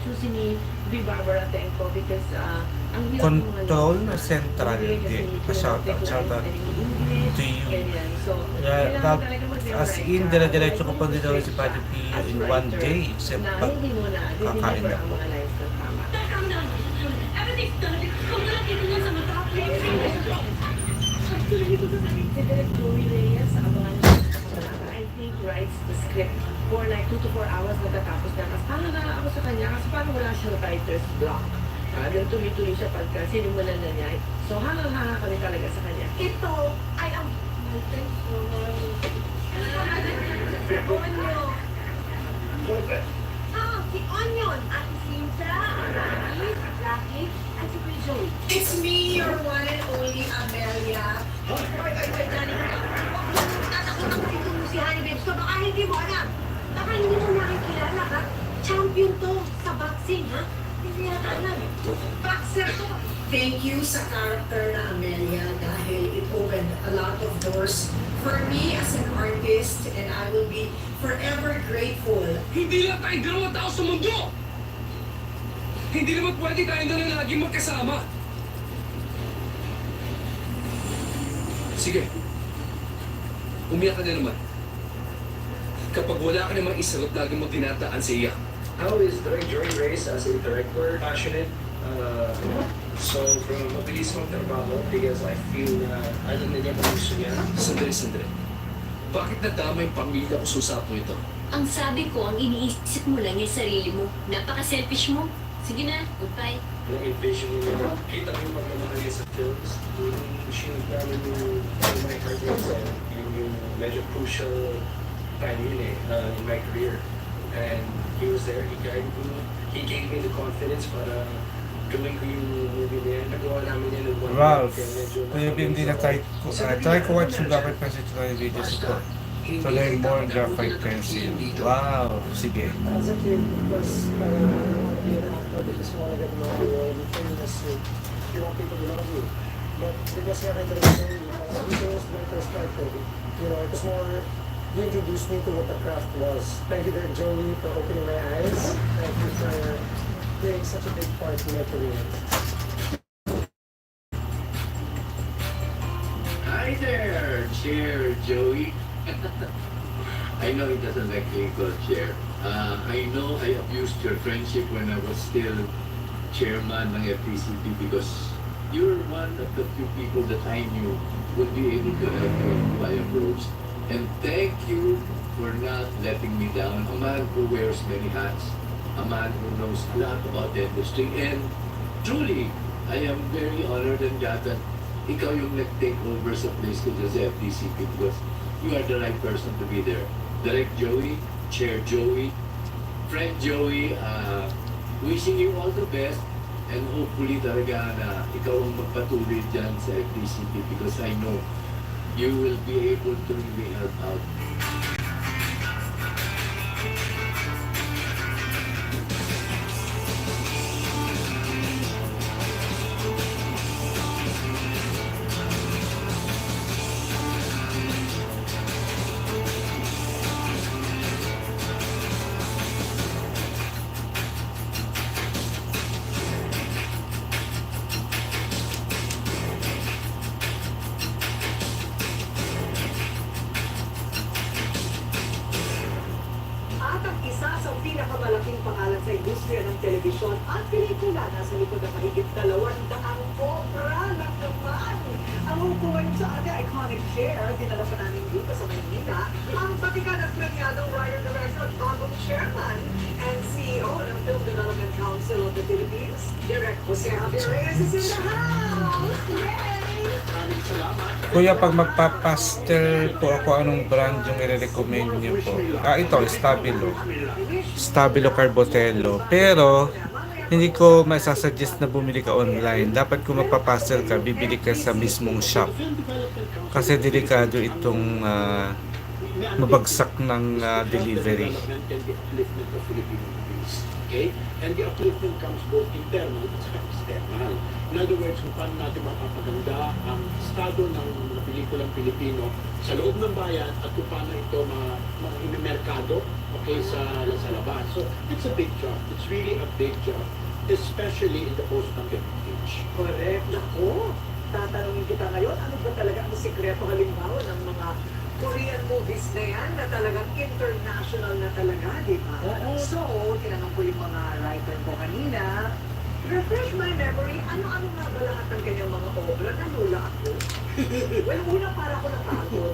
[SPEAKER 13] susi ni Barbara Tenko because ang hirap ng mga
[SPEAKER 2] Control
[SPEAKER 13] notes na
[SPEAKER 2] Central.
[SPEAKER 13] bibigyan kasi
[SPEAKER 2] Hindi.
[SPEAKER 13] ni
[SPEAKER 2] Pa-shoutout. Shoutout
[SPEAKER 13] English,
[SPEAKER 2] to you.
[SPEAKER 13] ganyan. So,
[SPEAKER 2] Yeah,
[SPEAKER 13] kailangan talaga mag-memorize
[SPEAKER 2] as in,
[SPEAKER 13] ka.
[SPEAKER 2] dire-diretso ko pa din daw
[SPEAKER 13] Like,
[SPEAKER 2] si Padre Pio
[SPEAKER 13] as
[SPEAKER 2] in one
[SPEAKER 13] writer,
[SPEAKER 2] day, except
[SPEAKER 13] na
[SPEAKER 2] pag
[SPEAKER 13] hindi mo na
[SPEAKER 2] kakain
[SPEAKER 13] deliver
[SPEAKER 2] ako.
[SPEAKER 13] ang mga lines ng tama.
[SPEAKER 1] Calm down. Everything's done. Kung wala dito nga sa mata.
[SPEAKER 13] Actually, dito sa si Direk Joey Reyes, abangan niya sa I think writes the script for like 2 to 4 hours natatapos na. Tapos hanga ako sa kanya kasi parang wala siyang writer's block. Then tuloy-tuloy siya pagka sinimulan na niya. So hanga kami talaga sa kanya. Ito ay ang Onyo.
[SPEAKER 12] Si Onion at Sinta, Rocky, at si Kuya Joey.
[SPEAKER 14] It's me, your one and only Amelia.
[SPEAKER 12] Ay, Johnny. Tatakot ako dito mo si Honey Babes ko. Baka hindi mo alam. Baka hindi mo nakikilala, ha? Champion to sa boxing, ha? Hindi yata alam.
[SPEAKER 14] Boxer to. Thank you sa character na Amelia dahil it opened a lot of doors for me as an artist and I will be forever grateful.
[SPEAKER 15] Hindi lang tayong dalawang tao sa mundo! Hindi naman pwede tayong dalawa laging magkasama. Sige. Umiyak ka na naman. Kapag wala ka namang isarap, lagi mo dinataan sa iyak.
[SPEAKER 16] How is Direct Joey Reyes as a director? Passionate. So, from mabilis mong trabaho because I feel na alam na niya kung gusto niya.
[SPEAKER 15] Sandali. Bakit nadama yung pamilya ko sa usapong ito?
[SPEAKER 5] Ang sabi ko, ang iniisip mo lang yung sarili mo. Napaka-selfish mo. Sige na, goodbye.
[SPEAKER 16] Yung envision niya, kita ko yung pagmamahal niya sa films. Yung sinunod namin yung my heart and yung medyo crucial time yun in my career. And he was there, he guided me, he gave me the confidence para gawin ko yung movie na yan. Nagawa namin yan ng one
[SPEAKER 2] Ralph,
[SPEAKER 16] week, medyo
[SPEAKER 2] kaya hindi na try ko watch yung Graphite Pencil tutorial videos ko. To learn more on Graphite Pencil. Wow, sige.
[SPEAKER 16] As a kid, because being an actor, they just want to get more reward, famous, you want people to love you. But because you're into the story, it was my first character. You know, it was more, you introduced me to what the craft was. Thank you there, Joey, for opening my eyes. Thank you for playing such a big part in my career.
[SPEAKER 17] Hi there, Chair Joey. I know he doesn't like being called Chair. I know I abused your friendship when I was still chairman ng FTCP because you're one of the few people that I knew would be able to help me in my approach. And thank you for not letting me down. A man who wears many hats, a man who knows a lot about the industry. And truly, I am very honored and glad that ikaw yung nag-take over sa place ko sa FTCP because you are the right person to be there. Direct Joey, Chair Joey, Friend Joey, wishing you all the best and hopefully talaga na ikaw ang magpatuloy dyan sa FTCP because I know you will be able to really help out.
[SPEAKER 18] At ang isa sa pinakamalaking pangalan sa industriya ng telebisyon at pelikula nasa likod ng mahigit 200 obra ng naman. Ang upuan sa ating iconic chair, dinala pa namin dito sa Maynila, ang patikan at premiadong writer-director at bagong chairman and CEO ng Film Development Council of the Philippines, Direk Jose Javier Reyes is in the house! Yay! Maraming salamat.
[SPEAKER 2] Kuya, pag magpa-pastel po ako, anong brand yung i-recommend niyo po? Ito, Stabilo. Stabilo Carbotelo. Pero, hindi ko masasuggest na bumili ka online. Dapat kung magpa-pastel ka, bibili ka sa mismong shop. Kasi delikado itong mabagsak ng delivery.
[SPEAKER 19] Okay? And the upliftment comes both internal at external. In other words, kung paano natin mapapaganda ang
[SPEAKER 16] estado ng mga pelikulang Pilipino sa loob ng bayan at kung paano ito merkado, okay, sa labas. So, it's a big job. It's really a big job, especially in the post-pandemic age.
[SPEAKER 18] Correct. Ako, tatanungin kita ngayon, ano ba talaga ang sikreto halimbawa ng mga Korean movies na yan na talagang international na talaga, di ba? So, tinanong ko yung mga writer ko kanina, refresh my memory, ano-ano nga ba lahat ng kanyang mga obra? Nanula ako. Well, una para ako napagod.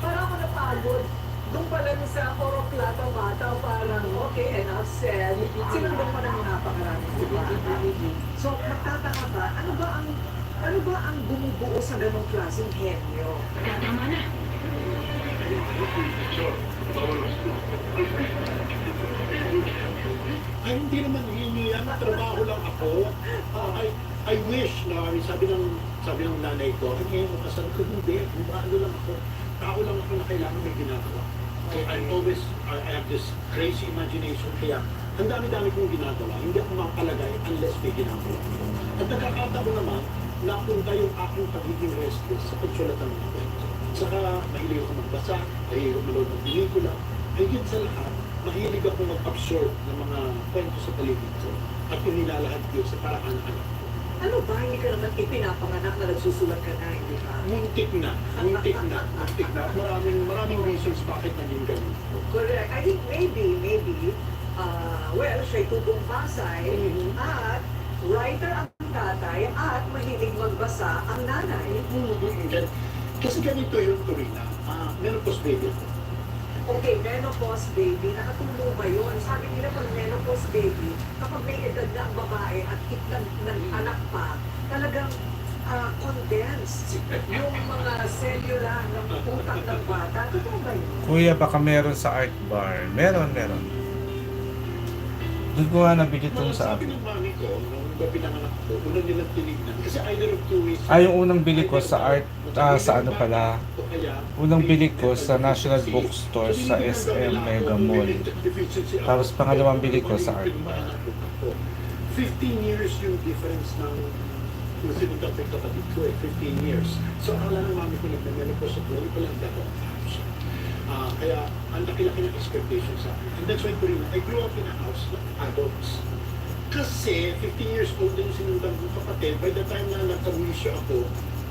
[SPEAKER 18] Para ako napagod. Doon pa lang sa Oroplata Mata, parang, okay, enough said. Sinundan pa ng napakaraming diba? So, magtataka ba, ano ba ang bumubuo sa ganong klaseng henyo?
[SPEAKER 1] Tama na.
[SPEAKER 16] Ay, hindi naman yan. Trabaho lang ako. I wish na, sabi ng nanay ko, ay ngayon makasal ko, hindi. Ano lang ako. Tao lang ako na kailangan may ginagawa. Okay, I have this crazy imagination. Kaya, ang dami-dami kong ginagawa. Hindi ako mapalagay unless may ginagawa. At nagkakataon naman, napunta yung aking pagiging restless sa pagsulat ng mga kwento. Saka, mahilig ako magbasa, mahilig ako manood ng pelikula. Ay, yun sa lahat, mahilig ako mag-absorb ng mga kwento sa paligid ko at yung nilalahad ko sa paraan ng anak ko.
[SPEAKER 18] Ano ba? Hindi ka naman ipinapanganak na nagsusulat ka na, hindi ba?
[SPEAKER 16] Muntik na. Maraming reasons bakit naging ganun.
[SPEAKER 18] Correct. I think maybe, well, siya'y tubong Pasay, at writer ang tatay, at mahilig magbasa ang nanay.
[SPEAKER 16] Kasi ganito yung Torina, menopause baby ako.
[SPEAKER 18] Okay, menopause baby, nakatulong ba yun? Sabi nila pag menopause baby, kapag may edad na ang babae at ng anak pa, talagang condensed yung mga cellula ng utak ng bata. Totoo ba yun?
[SPEAKER 2] Kuya, baka meron sa art bar. Meron. Doon ko nga nabigit ito sa
[SPEAKER 16] Sabi
[SPEAKER 2] akin.
[SPEAKER 16] ng mami ko, nung pinanganak ko, unang nilang tinignan. Kasi either of two ways.
[SPEAKER 2] Yung unang bili ko sa art, sa ano pala, unang bili ko sa National Bookstore sa SM Mega Mall. Tapos pangalawang bili ko sa art bar.
[SPEAKER 16] 15 years yung difference ng sinundan ko yung kapatid ko 15 years. So, akala ng mami ko nagme-menopause ako, hindi ko lang dalawang taon siya. Kaya, ang laki-laki ng expectation sa akin. And that's why, Corina, I grew up in a house of adults. Kasi, 15 years old din yung sinundan kong kapatid. By the time na nagka-wisyo ako,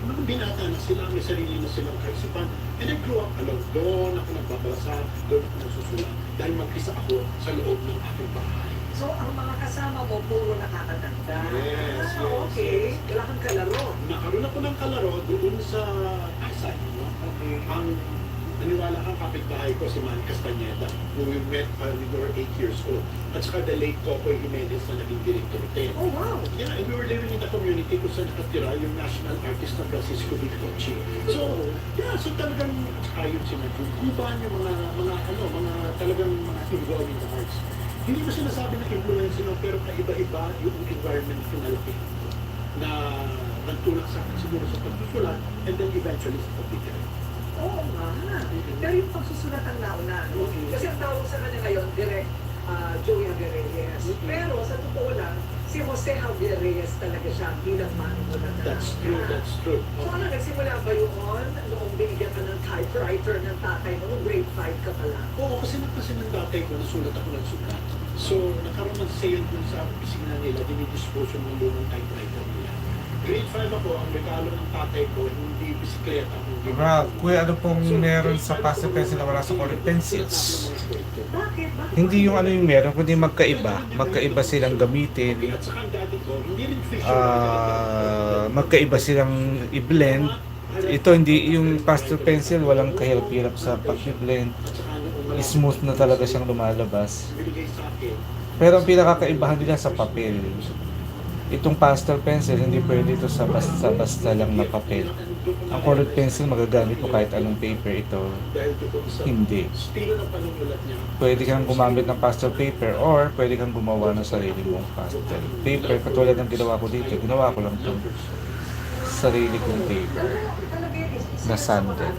[SPEAKER 16] mga binata na sila, may sarili na silang kaisipan. And I grew up alone. Doon ako nagbabasa, doon ako nagsusulat. Dahil mag-isa ako sa loob ng aking bahay.
[SPEAKER 18] So, ang mga kasama mo, puro nakakatanda.
[SPEAKER 16] Yes.
[SPEAKER 18] Okay. Wala kang kalaro.
[SPEAKER 16] Nakaroon ako ng kalaro doon sa Pasay. No? Ang naniwala kang kapitbahay ko si Manny Castañeda, who we met when we were 8 years old. At saka the late Cocoy Jimenez na naging director din.
[SPEAKER 18] Oh, wow!
[SPEAKER 16] Yeah, and we were living in the community kung saan nakatira yung national artist na Francisco Victorian. So, yeah, so talagang ayun si Matthew. Kuban yung mga talagang mga involved in the arts. Hindi ko sinasabi na influence pero kaiba-iba yung environment pinalapit na nagtulak sa akin siguro sa pagsusulat and then eventually sa pagbigay.
[SPEAKER 18] Oo nga. Pero yung pagsusulat ang nauna, no? Kasi ang tawag sa kanya ngayon, direct Joey Javier Reyes. Pero sa totoo lang, si Jose Javier Reyes talaga siya bilang manunulat na.
[SPEAKER 16] That's true.
[SPEAKER 18] So ano, nagsimula ba yun noong binigyan ka ng typewriter ng tatay mo, nung grade 5 ka pala?
[SPEAKER 16] Oo, kasi ng tatay ko, nasulat ako ng sulat. So, nakaroon ng sale dun sa opisina nila, dinidispose yung lumang typewriter nila. Grade 5 ako, ang regalo ng tatay ko, hindi bisikleta.
[SPEAKER 2] Kuya, ano pong meron sa Pastel Pencil na wala sa colored pencils?
[SPEAKER 18] Bakit?
[SPEAKER 2] Hindi yung ano yung meron, kundi magkaiba. Magkaiba silang gamitin.
[SPEAKER 16] At saka ang daddy ko, hindi rin fish.
[SPEAKER 2] Magkaiba silang i-blend. Ito hindi, yung Pastel Pencil walang kahirap-hirap sa pag-blend. Smooth na talaga siyang lumalabas. Pero ang pinakakaibahan nila sa papel. Itong Pastel Pencil, hindi pwede ito sa basta lang na papel. Ang colored pencil, magagamit mo kahit anong paper ito. Hindi. Pwede kang gumamit ng pastel paper or pwede kang gumawa ng sarili mong pastel paper. Katulad ng ginawa ko dito, ginawa ko lang itong sarili kong paper na sanded.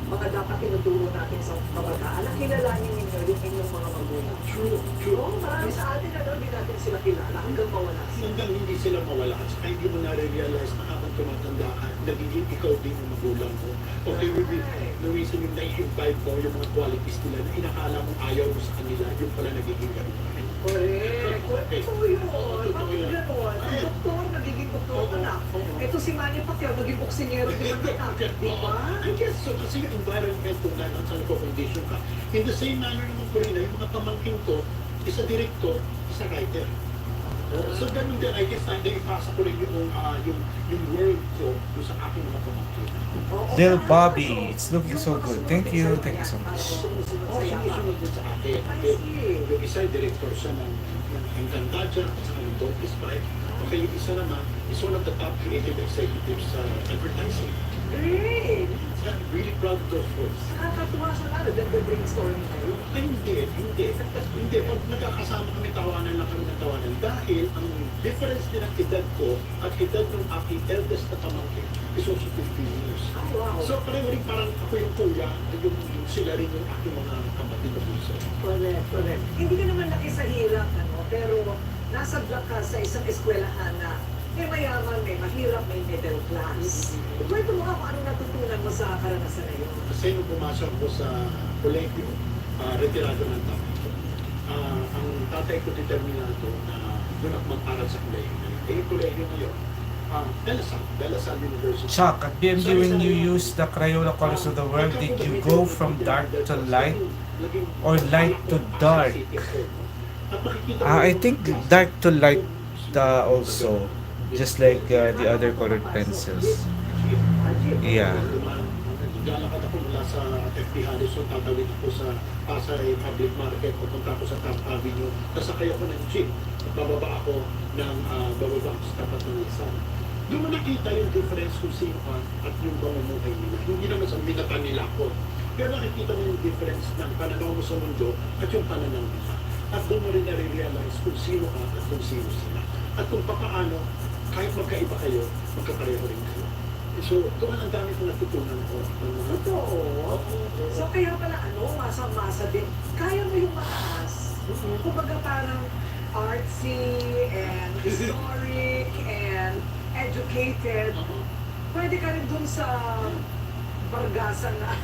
[SPEAKER 18] Mga dapat tinuturo natin sa kabataan na kilalanin ninyo yung inyong mga magulang.
[SPEAKER 16] True.
[SPEAKER 18] Oo, marami sa atin hindi natin sila kilala hanggang mawala.
[SPEAKER 16] Hanggang hindi sila mawala at saka hindi mo na-realize na habang tumatanda ka, nagiging ikaw din yung magulang mo. Okay, nawisan yung na-imbibe mo yung mga qualities nila na inakala mo ayaw mo sa kanila, yung pala nagiging ganun.
[SPEAKER 18] Correct. Totoo yun. Bakit gano'n? Ang doktor, nagiging doktor ka na. Ito si Manny Pacquiao, naging boksingero din ang anak. Di ba?
[SPEAKER 16] I guess so, kasi yung environment kung saan condition ka. In the same manner naman ko rin, yung mga pamangkin ko, isa director, isa writer. So ganun din, I guess, naipasa ko rin yung world ko sa aking mga pamangkin.
[SPEAKER 2] Lil Bobby, it's looking so good. Thank you so much.
[SPEAKER 16] Sumusunod din sa akin. Yung isa, director siya ng Encantadia at saka ng Don't Despite. Okay, yung isa naman is one of the top creative executives sa advertising.
[SPEAKER 18] Great!
[SPEAKER 16] I'm really proud of those folks.
[SPEAKER 18] Nakakatuwa siya na, nag-brainstorming kayo.
[SPEAKER 16] Ay, hindi. Pag nagkakasama kami, tawanan lang kami ng tawanan. Dahil ang difference din ng edad ko at edad ng aking eldest na pamangkin is also 15 years.
[SPEAKER 18] Oh, wow.
[SPEAKER 16] So pareho rin parang ako yung kuya, yung sila rin yung aking mga kapatid na puso.
[SPEAKER 18] Correct. Hindi ka naman laki sa hirap, pero nasa block ka sa isang eskwelahan na may mayaman, may mahirap, may middle class. Kwento mo nga kung ano natutunan mo sa karanasan na yun.
[SPEAKER 16] Kasi nung pumasok ko sa kolegyo, retirado ng tatay ko. Ang tatay ko determinado na doon ako mag-aral sa kolegyo. Yung kolegyo ngayon, De La Salle University.
[SPEAKER 2] Chuck, at BMD, when you use the Crayola colors of the world, did you go from dark to light or light to dark? I think dark to light also, just like the other colored pencils. Yeah.
[SPEAKER 16] Lalakad ako mula sa FP Harrison, tatawid ako sa Pasay Public Market, pupunta ako sa Top Avenue, nasakay ako ng jeep, bababa ako sa tapat ng isa. Doon mo nakita yung difference kung sino ka at yung pamumuhay nila. Hindi naman sa minatan nila ako. Pero nakikita mo yung difference ng pananaw mo sa mundo at yung pananaw nila. At doon mo rin na-realize kung sino ka at kung sino sila. At kung paano, kahit magkaiba kayo, magkapareho rin kayo. So, doon ang dami kong natutunan ko.
[SPEAKER 18] Totoo. So, kaya pala, masa-masa din. Kaya mo yung mataas. Kumbaga parang artsy and historic and educated. Pwede ka rin dun sa bargasan na.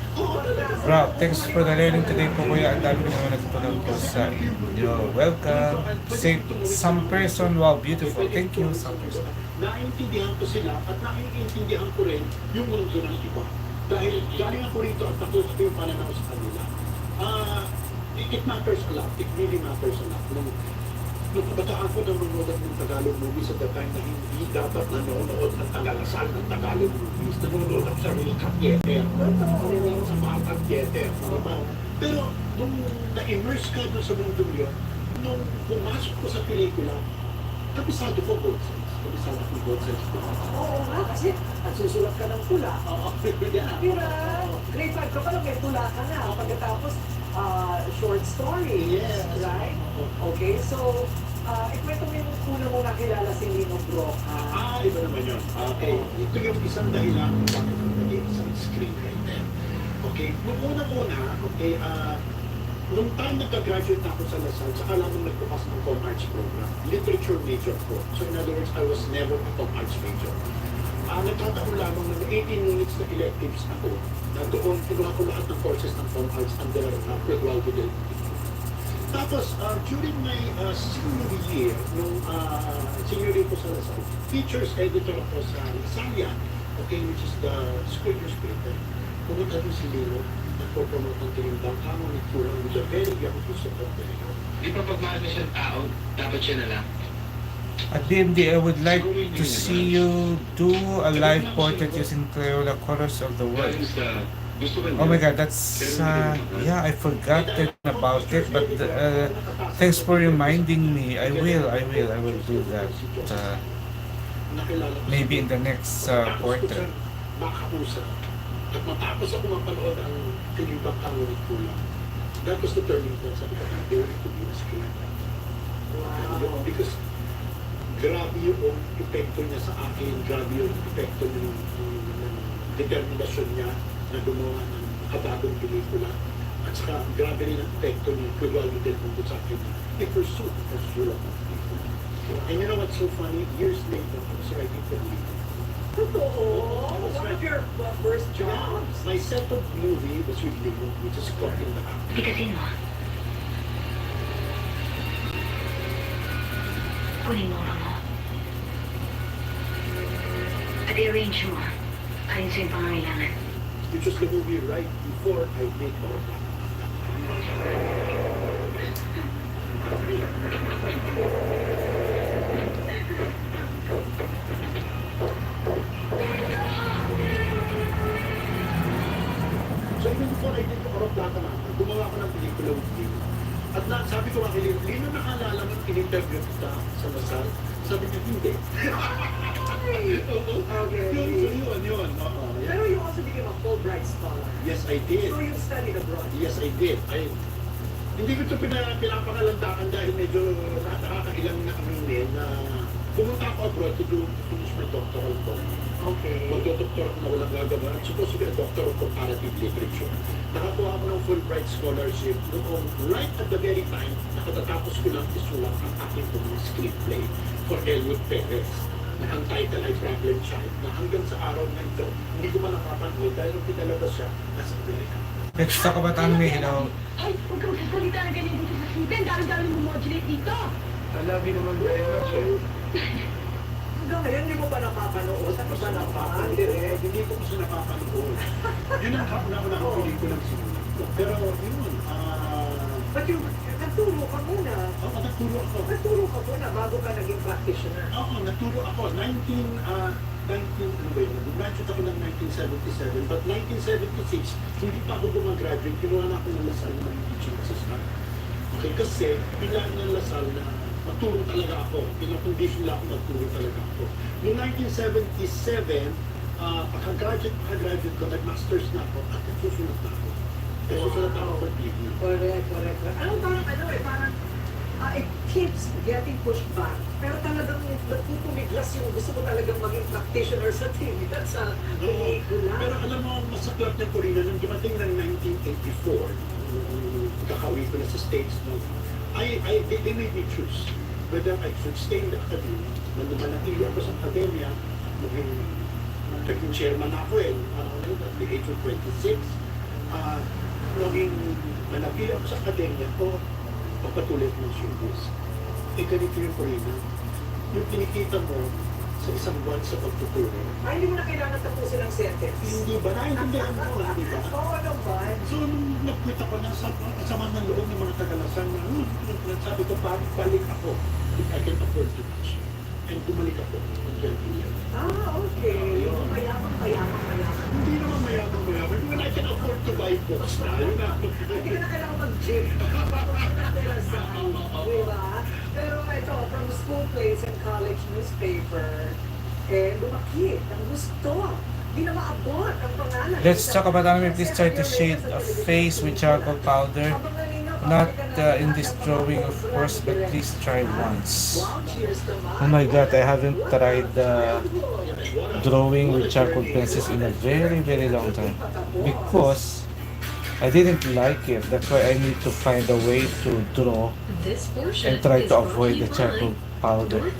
[SPEAKER 2] Rob, thanks for the learning today po, kuya. Ang dami naman natutunan po sa inyo. Welcome. Say, some person, wow, beautiful. Thank you, some person.
[SPEAKER 16] Naintindihan ko sila at naiintindihan ko rin yung mundo ng iba. Dahil galing ako rito at nakuha ko yung pananaw sa kanila. It matters a lot. It really matters a lot. Nung kabataan ko nanonood ng Tagalog movies at the time na hindi dapat nanonood ng tagalasal ng Tagalog movies, nanonood ako sa Rikat Theater. Nanonood sa Matat Theater. Pero nung na-immerse ka doon sa mundo yun, nung pumasok ko sa pelikula, kabisado ko both sides. Kabisado ko both sides.
[SPEAKER 18] Oo nga, kasi nagsusulat ka ng tula. Pero grade 5 ka pa lang, may tula ka na. Pagkatapos, short story.
[SPEAKER 16] Yes.
[SPEAKER 18] Right? Okay, so, ikwento mo yung una mo nakilala si Lino Broca.
[SPEAKER 16] Iba naman yun. Okay, ito yung isang dahilan kung bakit ako naging isang screenwriter. Okay, nung una-una, okay, nung time nagka-graduate na ako sa Lasal, saka lamang nagpupas ng Com Arts program. Literature major ko. So in other words, I was never a Com Arts major. Nagkataon lamang ng 18 minutes na electives ako na doon kinuha ko lahat ng courses ng Com Arts under Pedro Del. Tapos, during my senior year, nung senior year ko sa Lasal, features editor ako sa Lasalia, okay, which is the school newspaper. Pumunta doon si Lino, nagpo-promote ng Tinimbang Kamo ni Kulang with a very young piece of video.
[SPEAKER 20] Di ba pag mahal mo siyang tao, dapat siya na lang?
[SPEAKER 2] At BMD, I would like to see you do a live portrait using Crayola colors of the world. Oh my god, that's, yeah, I forgot about it, but thanks for reminding me. I will do that. Maybe in the next quarter.
[SPEAKER 16] Makausap. At matapos ako mapanood ang Tinimbang Kamo ni Kulang, that was the turning point sa akin. I wanted to be a screenwriter. Wow. Because grabe yung epekto niya sa akin, grabe yung epekto ng determinasyon niya na gumawa ng kabagong pelikula. At saka grabe rin ang epekto ni Pedro Del Mundo sa akin na i-pursue ang pagsulat ng pelikula. And you know what's so funny? Years later, I was writing for Lino.
[SPEAKER 18] Totoo? your first job?
[SPEAKER 16] My second movie was with Leo, which is caught in the act.
[SPEAKER 1] Pikasin mo. Kunin mo ulo mo. At i-arrange mo. Ayon sa iyong pangangailangan.
[SPEAKER 16] You chose the movie right before I made all that. So even before I did the Draw Titanic, gumawa ako ng pelikula with Lino. At sabi ko kay Lino, Lino, nakaalala mo in-interview kita sa Lasal? Sabi niya, hindi.
[SPEAKER 18] Okay.
[SPEAKER 16] Yun. Oo.
[SPEAKER 18] Pero you also became a Fulbright scholar.
[SPEAKER 16] Yes, I did.
[SPEAKER 18] So you studied abroad.
[SPEAKER 16] Yes, I did. Hindi ko ito pinapangalandakan dahil medyo nakakailang na aminin na pumunta ako abroad to finish my doctoral ko.
[SPEAKER 18] Okay.
[SPEAKER 16] Magdodoktor ako na walang gagawa. I'm supposed to be a doctor of comparative literature. Nakakuha ako ng Fulbright scholarship noong right at the very time nakatatapos ko lang isulat ang aking screenplay for Elwood Perez na ang title ay Problem Child na hanggang sa araw na ito hindi ko man nakapanood dahil nung pinalabas siya nasa Amerika.
[SPEAKER 2] Let's talk about anime, hello.
[SPEAKER 10] Ay, huwag kang sasalita na ganyan dito sa Sweden. Dami-dami mo modulate dito.
[SPEAKER 6] I love you naman very much eh.
[SPEAKER 18] Hanggang ngayon, hindi mo pa napapanood? Ano ba napapanood?
[SPEAKER 16] Hindi ko kasi napapanood. Yun ang kauna-una ang pelikulang sinulat ko. Pero yun,
[SPEAKER 18] But you, nagturo ka muna.
[SPEAKER 16] Oo, nagturo ako.
[SPEAKER 18] Nagturo ka muna bago ka naging practitioner.
[SPEAKER 16] Oo, nagturo ako. 19, ako ng 1977, but 1976, hindi pa ako gumagraduate, kinuha na ako ng Lasal ng teaching assistant. Okay, kasi pinaan ng Lasal na magturo talaga ako. Pinakondisyon lang ako magturo talaga ako. Noong 1977, pagka-graduate ko, nag-masters na ako at nagsusunod na ako. Kaya susunod ako for TV.
[SPEAKER 18] Correct. Parang it keeps getting pushed back. Pero talagang nagpupumiglas yung gusto ko talagang maging practitioner sa TV at sa pelikula.
[SPEAKER 16] Pero alam mo, masaklap ng Corina, nung dumating ng 1984, kakauwi ko na sa States, they made me choose whether I should stay in the academy. Manatili ako sa academia, naging chairman ako at the age of 26. Naging manatili ako sa academia ko, papatuloy ng showbiz. Ganito yung Corina. Yung kinikita mo sa isang buwan sa pagtuturo.
[SPEAKER 18] Hindi mo na kailangan tapusin ang sentence.
[SPEAKER 16] Hindi ba? Naintindihan mo, di ba?
[SPEAKER 18] Oo naman.
[SPEAKER 16] So, nung nag-quit ako na sama ng loob ng mga Tagalasan na, sabi ko, balik ako if I can afford to teach. And bumalik ako ng 20 years.
[SPEAKER 18] Okay. Mayaman.
[SPEAKER 16] Hindi naman mayaman. When I can afford to buy books na, yun na.
[SPEAKER 18] Hindi ka na kailangan mag-gym. Diba? Pero ito, from school plays and college newspaper, lumaki. Ang gusto. Hindi na maabot ang pangalan.
[SPEAKER 2] Let's talk about anime. Please try to shade a face with charcoal powder. Not in this drawing, of course, but please try once. Oh my god, I haven't tried drawing with charcoal pencils in a very, very long time. Because I didn't like it. That's why I need to find a way to draw and try to avoid the charcoal powder.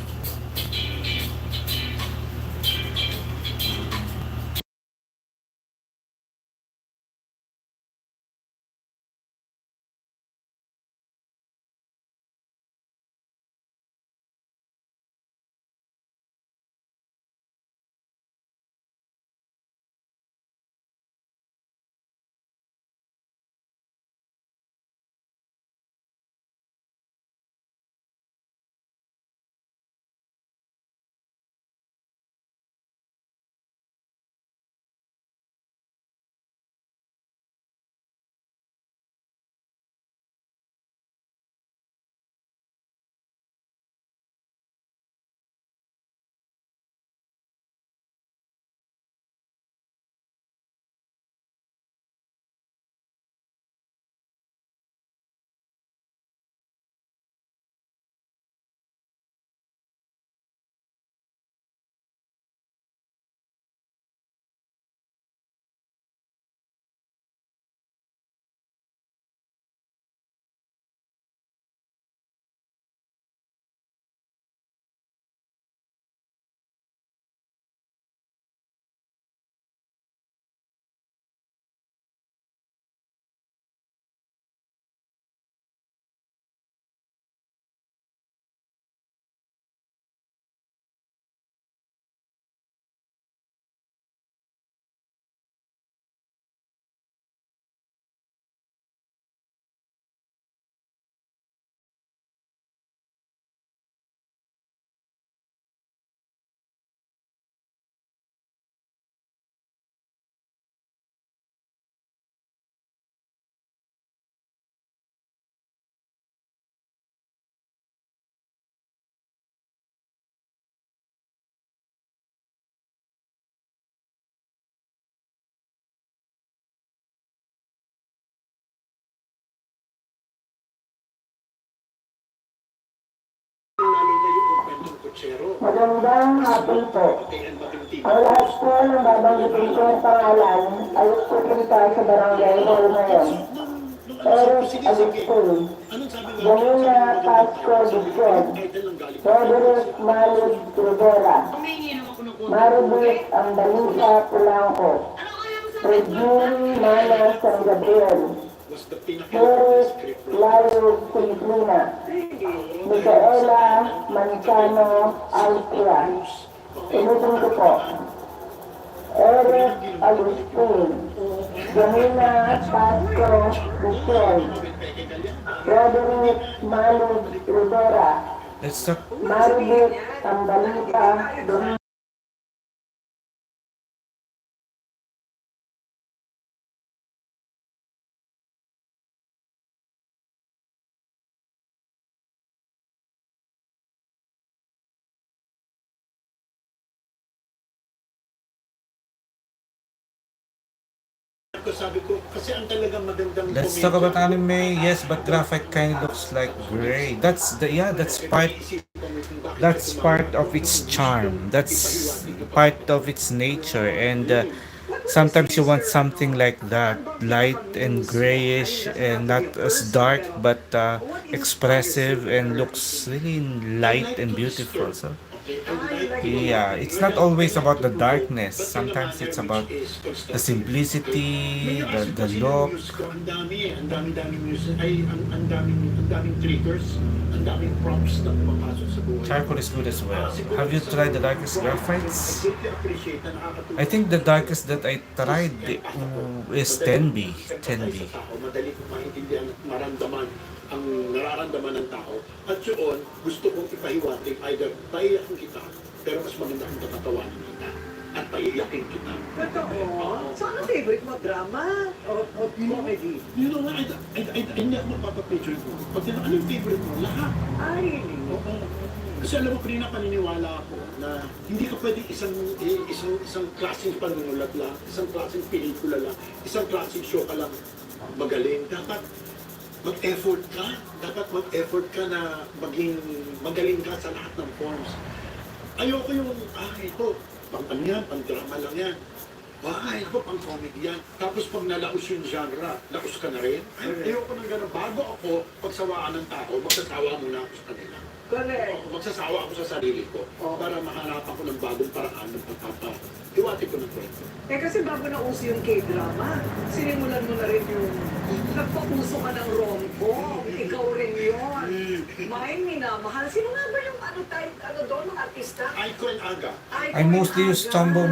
[SPEAKER 21] Magandang hapon po. Ang lahat po ng babanggitin ko ang pangalan ay sekretary sa barangay hall ngayon. Eric Agustin, Janina Pasco Dicen, Roderick Malid Rivera, Maribit Ambalisa Pulanco, Regine Mana San Gabriel, Eric Layo Filipina, Micaela Manzano Austria. Inutin ko po. Eric Agustin, Janina Pasco Dicen, Roderick Malid Rivera,
[SPEAKER 2] Let's talk.
[SPEAKER 21] Maribit Ambalita Domingo.
[SPEAKER 2] Let's talk about anime. Yes, but graphic kind of looks like gray. That's part of its charm. That's part of its nature. And sometimes you want something like that, light and grayish, and not as dark, but expressive and looks really light and beautiful. So yeah, it's not always about the darkness. Sometimes it's about the simplicity, the look.
[SPEAKER 22] Ang daming music, ang daming triggers, ang daming props na pumapasok sa buhay.
[SPEAKER 2] Charcoal is good as well. Have you tried the darkest graphites? I think the darkest that I tried is 10B. 10B.
[SPEAKER 22] Madali kong maintindihan at maramdaman ang nararamdaman ng tao. At yun, gusto kong ipahiwatig, either paiyakin kita, pero mas maganda kung tatatawanan kita. At paiyakin kita.
[SPEAKER 18] Totoo? So ano favorite mo? Drama? O comedy?
[SPEAKER 22] You know what? Hindi ako magpapapicture ko. Pag tinanong, ano yung favorite mo? Lahat.
[SPEAKER 18] Ay, really?
[SPEAKER 22] Oo. Kasi alam mo, Prina, paniniwala ako na hindi ka pwede isang klaseng panunulat lang, isang klaseng pelikula lang, isang klaseng show ka lang magaling. Dapat mag-effort ka. Dapat mag-effort ka na maging magaling ka sa lahat ng forms. Ayoko yung, ito, pang ano yan, pang drama lang yan. Ay, ako, pang comedy yan. Tapos pag nalaos yung genre, laos ka na rin. Ayoko nang gano'n. Bago ako pagsawaan ng tao, magsasawa muna ako sa kanila.
[SPEAKER 18] Correct.
[SPEAKER 22] Magsasawa ako sa sarili ko para mahanapan ko ng bagong paraan ng pagpapahiwati ko ng kwento.
[SPEAKER 18] Kasi bago na uso yung K-drama, sinimulan mo na rin yung nagpapuso ka ng rom-com. Ikaw rin yun. May minamahal. Sino nga ba yung doon, mga artista?
[SPEAKER 22] Aiko and Aga.
[SPEAKER 2] I mostly use Tombow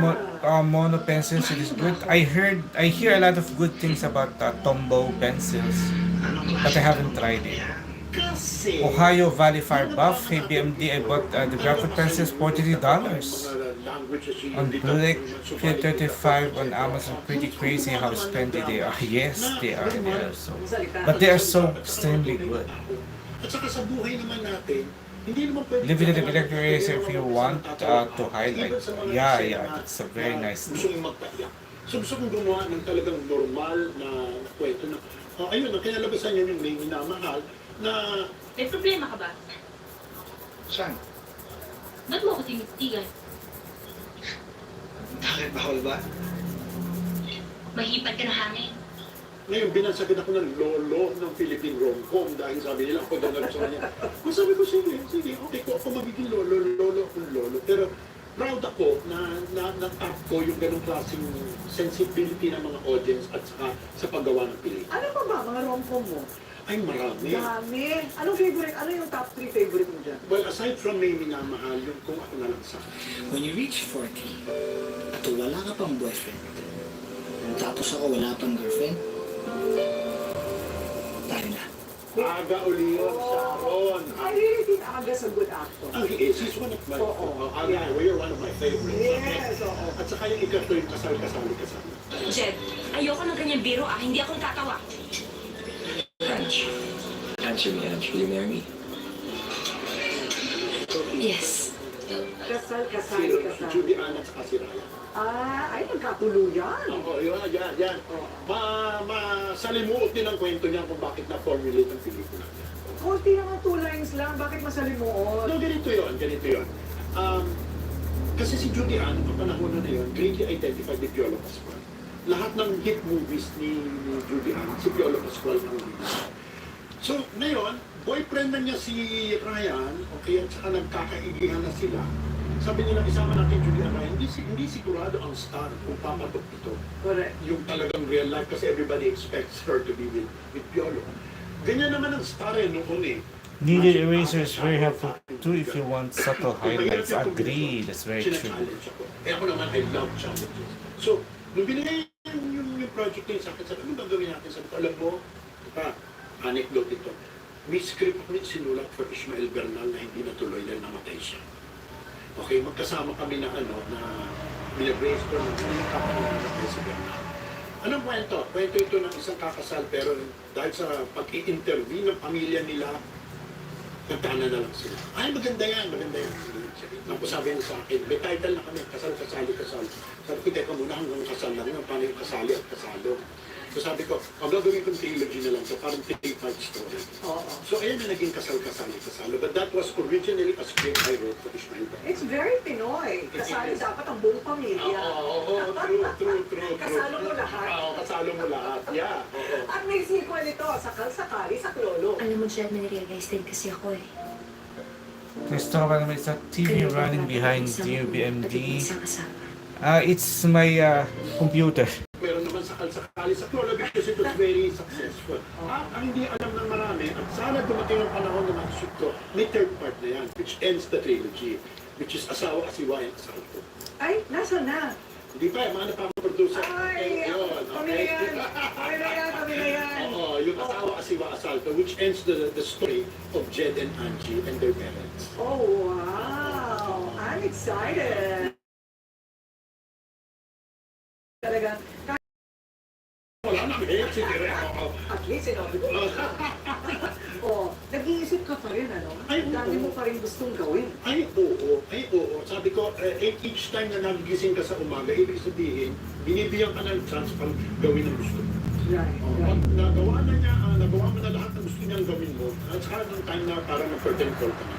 [SPEAKER 2] mono pencils. It is good. I hear a lot of good things about Tombow pencils, but I haven't tried it. Ohio Valley Fire Buff, hey BMD, I bought the graphic pencils, $43. On Blick, $35 on Amazon. Pretty crazy how spendy they are. Yes, they are. But they are so extremely good.
[SPEAKER 22] At saka sa buhay naman natin, hindi naman pwede...
[SPEAKER 2] Leave it in the electric area if you want to highlight. Yeah, it's a very nice
[SPEAKER 22] thing. Gusto kong magpaiyak. So gusto kong gumawa ng talagang normal na kwento na, ayun, ang kinalabasan yun yung may minamahal na...
[SPEAKER 1] May problema ka ba?
[SPEAKER 22] Saan?
[SPEAKER 1] Ba't mo ako tinitigan?
[SPEAKER 22] Bakit? Bawal ba?
[SPEAKER 1] Mahipad ka na hangin.
[SPEAKER 22] Ngayon, binansagan ako ng lolo ng Philippine rom-com dahil sabi nila ako daw nagsawa niya. Sabi ko, sige, okay ko ako magiging lolo akong lolo. Pero proud ako na na-tap ko yung ganong klaseng sensibility ng mga audience at saka sa paggawa ng pelikula.
[SPEAKER 18] Ano pa ba mga rom-com mo?
[SPEAKER 22] Ay, marami.
[SPEAKER 18] Dami. Anong favorite? Ano yung top 3 favorite mo dyan?
[SPEAKER 22] Well, aside from may minamahal, yung kung ako na lang sa
[SPEAKER 23] When you reach 40, at wala ka pang boyfriend, tapos ako wala pang girlfriend, tayo na.
[SPEAKER 22] Aga uli yun, Sharon.
[SPEAKER 18] I really think Aga's a good actor.
[SPEAKER 22] She's one of my... Aga, you're one of my favorites.
[SPEAKER 18] Yes, oo.
[SPEAKER 22] At saka yung ikato yung kasal-kasali.
[SPEAKER 1] Jed, ayoko ng ganyan biro hindi ako natatawa.
[SPEAKER 23] Ange, answer me, Ange. Will you marry me?
[SPEAKER 1] Yes.
[SPEAKER 18] Kasal.
[SPEAKER 22] Si Julian at saka si Raya.
[SPEAKER 18] Ay, nagkatuluyan.
[SPEAKER 22] Oo, yan. Masalimuot din ang kwento niya kung bakit na-formulate ang pelikula niya.
[SPEAKER 18] Kunti naman 2 lines lang, bakit masalimuot?
[SPEAKER 22] No, ganito yun. Kasi si Judy Ann, noong panahon na yun, greatly identified with Piolo Pascual. Lahat ng hit movies ni Judy Ann, si Piolo Pascual ang movies. So, ngayon, boyfriend na niya si Ryan, okay, at saka nagkakaigihan na sila. Sabi nila, isama natin Judy Ann Ryan, hindi sigurado ang star kung papatok ito.
[SPEAKER 18] Correct.
[SPEAKER 22] Yung talagang real life, kasi everybody expects her to be with Piolo. Ganyan naman ang star noon eh.
[SPEAKER 2] Needed eraser is very helpful too if you want subtle highlights. Agree, that's very true.
[SPEAKER 22] Challenge ako. Eh ako naman, I love challenges. So, nung binigay yung project na yun sa akin, sabi, ano gagawin natin? Sabi ko, alam mo, anecdote ito. May script kami sinulat for Ishmael Bernal na hindi natuloy dahil namatay siya. Okay, magkasama kami na binabrainstorm ng kapatid si Bernal. Anong kwento? Kwento ito ng isang kakasal pero dahil sa pag-i-interview ng pamilya nila, nagtana na lang sila. Ay, maganda yan, maganda yan. Tapos sabi niya sa akin, may title na kami, kasal. Sabi ko, teka muna hanggang kasal lang yun, paano yung kasali at kasalo. So sabi ko, ang gagawin kong trilogy na lang, so parang 3-part story. So ayan na naging kasalo. But that was originally a script I wrote for Ishmael Bernal.
[SPEAKER 18] It's very Pinoy. Kasali dapat ang buong pamilya.
[SPEAKER 22] True.
[SPEAKER 18] Kasalo mo lahat.
[SPEAKER 22] Kasalo mo lahat, yeah.
[SPEAKER 18] At may sequel ito, sakal-sakali sa Klolo.
[SPEAKER 5] Alam mo, Jed, may realize din kasi ako eh.
[SPEAKER 2] Let's talk about it's a TV running behind DUBMD.
[SPEAKER 5] Isang asawa.
[SPEAKER 2] It's my computer.
[SPEAKER 22] Meron naman sakal-sakali sa Klolo because it was very successful. Ang hindi alam ng marami, at sana dumating ang panahon na makashoot ko, may third part na yan, which ends the trilogy, which is Asawa, Asiwa, and Asalto.
[SPEAKER 18] Ay, nasa na?
[SPEAKER 22] Hindi pa, mga napapag-producer.
[SPEAKER 18] Ay, kami na yan.
[SPEAKER 22] Oo, yung Asawa, Asiwa, Asalto, which ends the story of Jed and Angie and their parents.
[SPEAKER 18] Oh, wow. I'm excited. Talaga.
[SPEAKER 22] Wala na, sige.
[SPEAKER 18] At least, sinabi ko. Nag-iisip ka pa rin, ano?
[SPEAKER 22] Ay, oo.
[SPEAKER 18] Dami mo pa rin gustong gawin.
[SPEAKER 22] Ay, oo. Sabi ko, each time na nagigising ka sa umaga, ibig sabihin, binibigyan ka ng chance pang gawin ang gusto mo.
[SPEAKER 18] Right.
[SPEAKER 22] Pag nagawa mo na lahat ng gusto niyang gawin mo, at saka ng time na parang mag-curtain call ka na.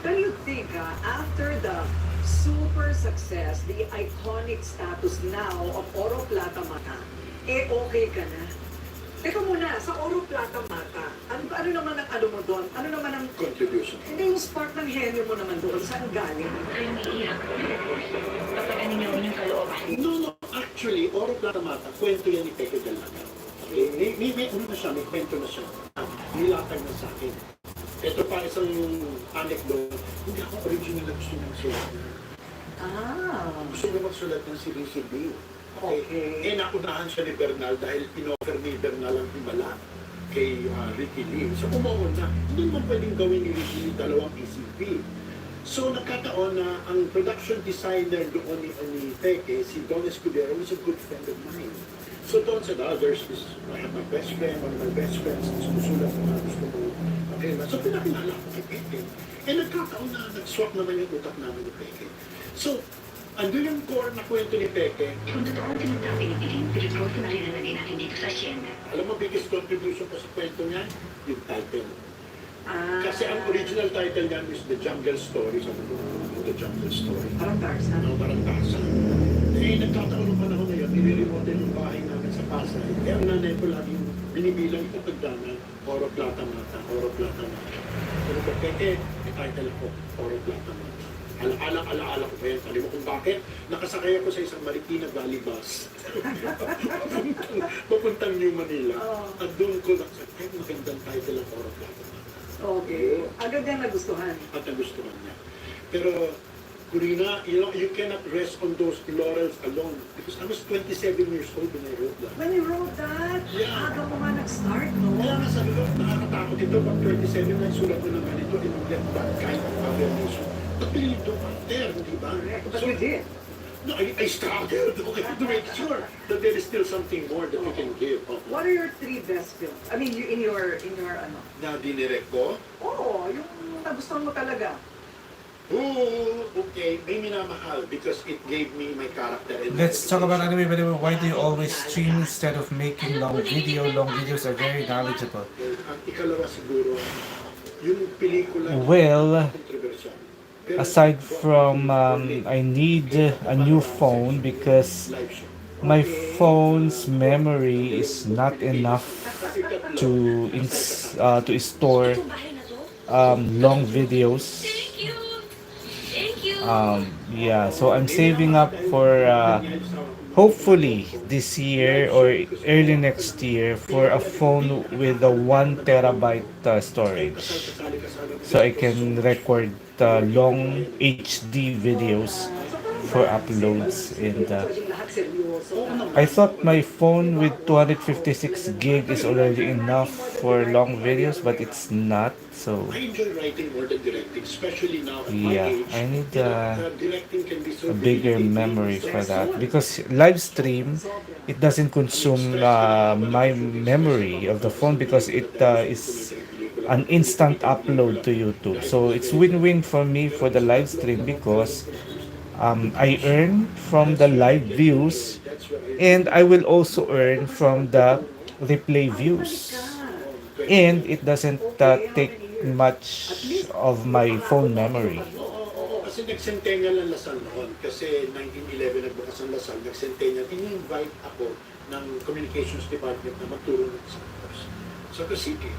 [SPEAKER 18] Can you think, after the super success, the iconic status now of Oro Plata Mata, okay ka na? Teka muna, sa Oro Plata Mata, ano naman ang mo doon? Ano naman ang
[SPEAKER 22] contribution?
[SPEAKER 18] Hindi yung spark ng henyo mo naman doon. Saan galing?
[SPEAKER 1] Ay, umiiyak. Kapag aningawin yung kalooban.
[SPEAKER 22] No, actually, Oro Plata Mata, kwento yan ni Pepe Dalaga. Okay? May kwento na siya. Nilatag na sa akin. Ito pa isang anecdote. Hindi ako original na gusto niyang sulat. Gusto niya magsulat ng sili-sili. Okay. Naunahan siya ni Bernal dahil in-offer ni Bernal ang himala kay Ricky Lee. So umuon na, hindi naman pwedeng gawin ni Ricky Lee dalawang ECP. So nagkataon na ang production designer doon ni Peke, si Don Escudero, was a good friend of mine. So Don said, there's this, I have my best friend, one of my best friends, susulat na gusto mo. Okay, so pinakilala ko kay Peke. Nagkataon na nag-swap naman yung utak namin ni Peke. So, andun yung core na kwento ni Peke.
[SPEAKER 1] Kung totoo ang tinatapin ni Piling, pinag-roll ko na rin na natin dito sa asyenda.
[SPEAKER 22] Alam mo, biggest contribution ko sa kwento niya, yung title. Kasi ang original title niya is The Jungle Story. Sabi ko, The Jungle Story.
[SPEAKER 18] Parang Tarzan.
[SPEAKER 22] Parang Tarzan. Nagkataon ng panahon na yun, nire-remodel yung bahay namin sa Pasay. Kaya ang nanay ko laging binibilang ito pagdanan, Oro Plata Mata. Pero ko, Peke, may title ako, Oro Plata Mata. Alaala ko pa yan. Sabi mo kung bakit? Nakasakay ako sa isang Marikina Valley bus. Papuntang New Manila. At doon ko nagsabi, ay, magandang title ang Oro Plata Mata.
[SPEAKER 18] Okay. Agad yan nagustuhan.
[SPEAKER 22] At nagustuhan niya. Pero, Corina, you cannot rest on those laurels alone. Because I was 27 years old when I wrote that.
[SPEAKER 18] When you wrote that, aga mo nga nag-start, no?
[SPEAKER 22] Kaya nga sabi ko, nakakatakot ito. Pag 27 na sulat ko ng ganito, and get that kind of affirmation. But you need to there, di ba?
[SPEAKER 18] But you did.
[SPEAKER 22] No, I struggled to make sure that there is still something more that you can give.
[SPEAKER 18] What are your 3 best films? I mean, in your ano?
[SPEAKER 22] Na dinirect ko?
[SPEAKER 18] Oo, yung nagustuhan mo talaga.
[SPEAKER 22] Okay, may minamahal because it gave me my character.
[SPEAKER 2] Let's talk about anime, by the way. Why do you always stream instead of making long video? Long videos are very knowledgeable.
[SPEAKER 22] Ang ikalawa siguro, yung pelikula
[SPEAKER 2] Well,
[SPEAKER 22] controversial.
[SPEAKER 2] aside from I need a new phone because my phone's memory is not enough to store long videos. Yeah, so I'm saving up for hopefully this year or early next year for a phone with a 1 terabyte storage, so I can record long HD videos for uploads. And I thought my phone with 256 gig is already enough for long videos, but it's not. So
[SPEAKER 22] I enjoy writing more than directing, especially now at my
[SPEAKER 2] yeah,
[SPEAKER 22] age.
[SPEAKER 2] I need
[SPEAKER 22] Directing can be so
[SPEAKER 2] a bigger
[SPEAKER 22] meditative,
[SPEAKER 2] memory
[SPEAKER 22] so
[SPEAKER 2] for that because live stream, it doesn't consume my memory of the phone because it is an instant upload to YouTube. So it's win-win for me for the live stream because I earn from the live views and I will also earn from the replay views. And it doesn't take much of my phone memory.
[SPEAKER 22] Oo, kasi nag-centennial ang Lasal noon. Kasi 1911 nagbukas ang Lasal, nag-centennial. In-invite ako ng communications department na magturo sa City.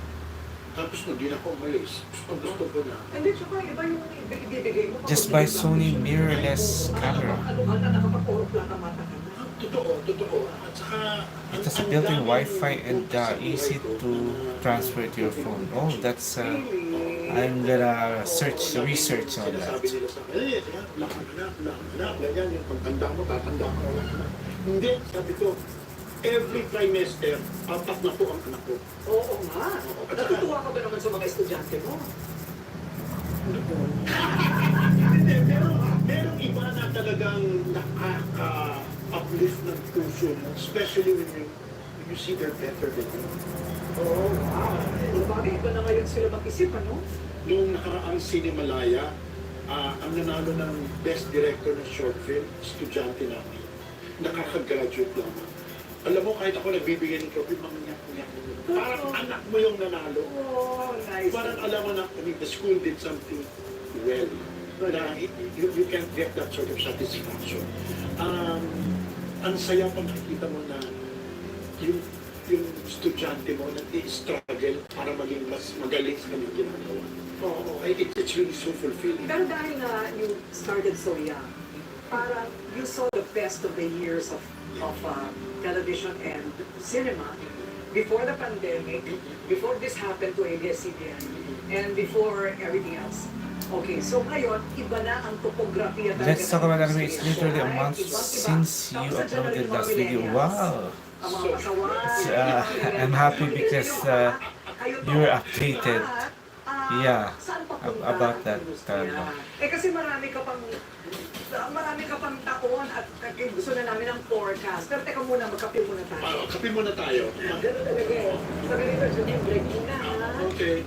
[SPEAKER 22] Tapos nung di na ako umalis, gusto ko na.
[SPEAKER 18] Hindi, tsaka iba yung ibibigay mo.
[SPEAKER 2] Just buy Sony mirrorless camera.
[SPEAKER 18] Nakapag-orok lang ang mata ka na.
[SPEAKER 22] Totoo. At saka,
[SPEAKER 2] It has built-in Wi-Fi and easy to transfer to your phone. Oh, that's I'm gonna research on that.
[SPEAKER 22] Sabi nila sa akin, anak, ganyan, yung pagtanda mo, tatanda ka na. Hindi, sabi ko, every trimester, 4 na po ang anak ko.
[SPEAKER 18] Oo nga. Natutuwa ka ba naman sa mga estudyante mo?
[SPEAKER 22] Hindi, merong iba na talagang nakaka-uplift ng puso mo, especially when you see they're better than you.
[SPEAKER 18] Oo, wow. Bagay, iba na ngayon sila mag-isip, ano?
[SPEAKER 22] Noong nakaraang Cinemalaya, ang nanalo ng Best Director ng Short Film, estudyante namin. Nakaka-graduate lang. Alam mo, kahit ako nagbibigay ng trophy, manginyak-nyak. Parang anak mo yung nanalo.
[SPEAKER 18] Oh, nice.
[SPEAKER 22] Parang alam mo na, the school did something well. Na you can't get that sort of satisfaction. Ang saya pa makikita mo na yung estudyante mo nag-i-struggle para maging mas magaling sa kanyang ginagawa. It's really so fulfilling.
[SPEAKER 18] Pero dahil na you started so young, parang you saw the best of the years of television and cinema before the pandemic, before this happened to ABS-CBN, and before everything else. Okay, so ngayon, iba na ang topography at
[SPEAKER 2] Let's talk about anime. It's literally a month since you uploaded last video. Wow! I'm happy because you're updated. Yeah, about that.
[SPEAKER 18] Kasi marami ka pang taon at gusto na namin ng forecast. Pero teka muna, magkape muna tayo.
[SPEAKER 22] Kape muna tayo.
[SPEAKER 18] Ganun talaga eh. Sabi nito, break muna ha.
[SPEAKER 22] Okay.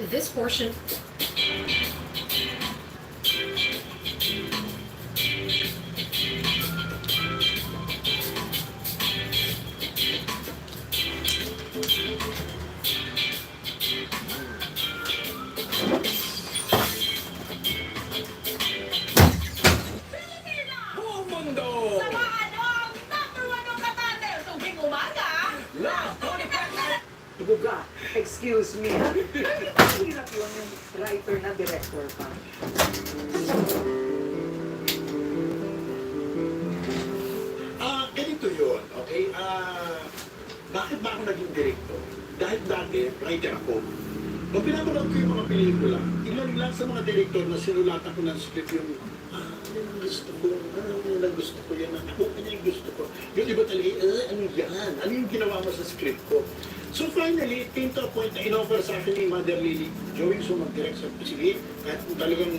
[SPEAKER 1] This portion.
[SPEAKER 18] Buga, excuse me. Hirap yun yung writer na director pa.
[SPEAKER 22] Ganito yun, okay? Bakit ba ako naging director? Dahil dati, writer ako. Nung pinapanood ko yung mga pelikula, ilan lang sa mga director na sinulatan ko ng script yung ano gusto ko, ano gusto ko yan, ano yung gusto ko. Yung iba talaga, ano yan? Ano yung ginawa mo sa script ko? So finally, it came to a point na in-offer sa akin ni Mother Lily, Joey, so mag-direct sa sige, kahit talagang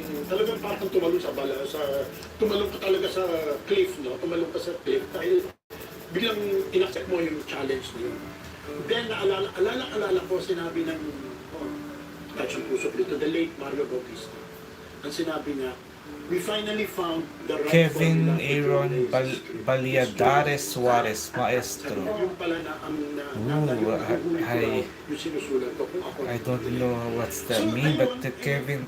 [SPEAKER 22] parang tumalong ka talaga sa cliff, no? Tumalong ka sa cliff, dahil biglang in-accept mo yung challenge niyo. Then, alala ko, sinabi ng, touch ang puso dito, the late Mario Bautista. Ang sinabi niya, we finally found the right
[SPEAKER 2] Kevin
[SPEAKER 22] formula.
[SPEAKER 2] Aaron Baliadares Suarez, maestro.
[SPEAKER 22] Yung pala na ang
[SPEAKER 2] Ooh,
[SPEAKER 22] yung sinusulat ko kung ako.
[SPEAKER 2] I don't know what's that mean, but Kevin,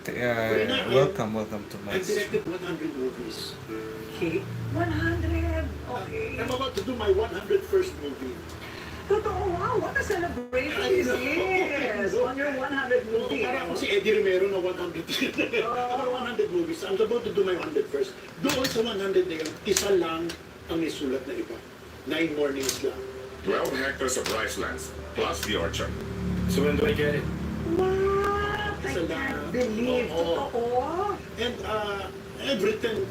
[SPEAKER 2] welcome to my
[SPEAKER 22] I directed 100 movies.
[SPEAKER 18] Okay. 100. Okay.
[SPEAKER 22] I'm about to do my 101st movie.
[SPEAKER 18] Totoo, wow, what a celebration this is on your 100 movie.
[SPEAKER 22] Para ako si Eddie Romero na 100. Ako 100 movies. I'm about to do my 101st. Doon sa 100 na yun, isa lang ang isulat na iba. 9 mornings lang.
[SPEAKER 3] 12 hectares of rice lands, plus the orchard.
[SPEAKER 22] So when do I get it?
[SPEAKER 18] What? I can't believe. Totoo.
[SPEAKER 22] And I've written,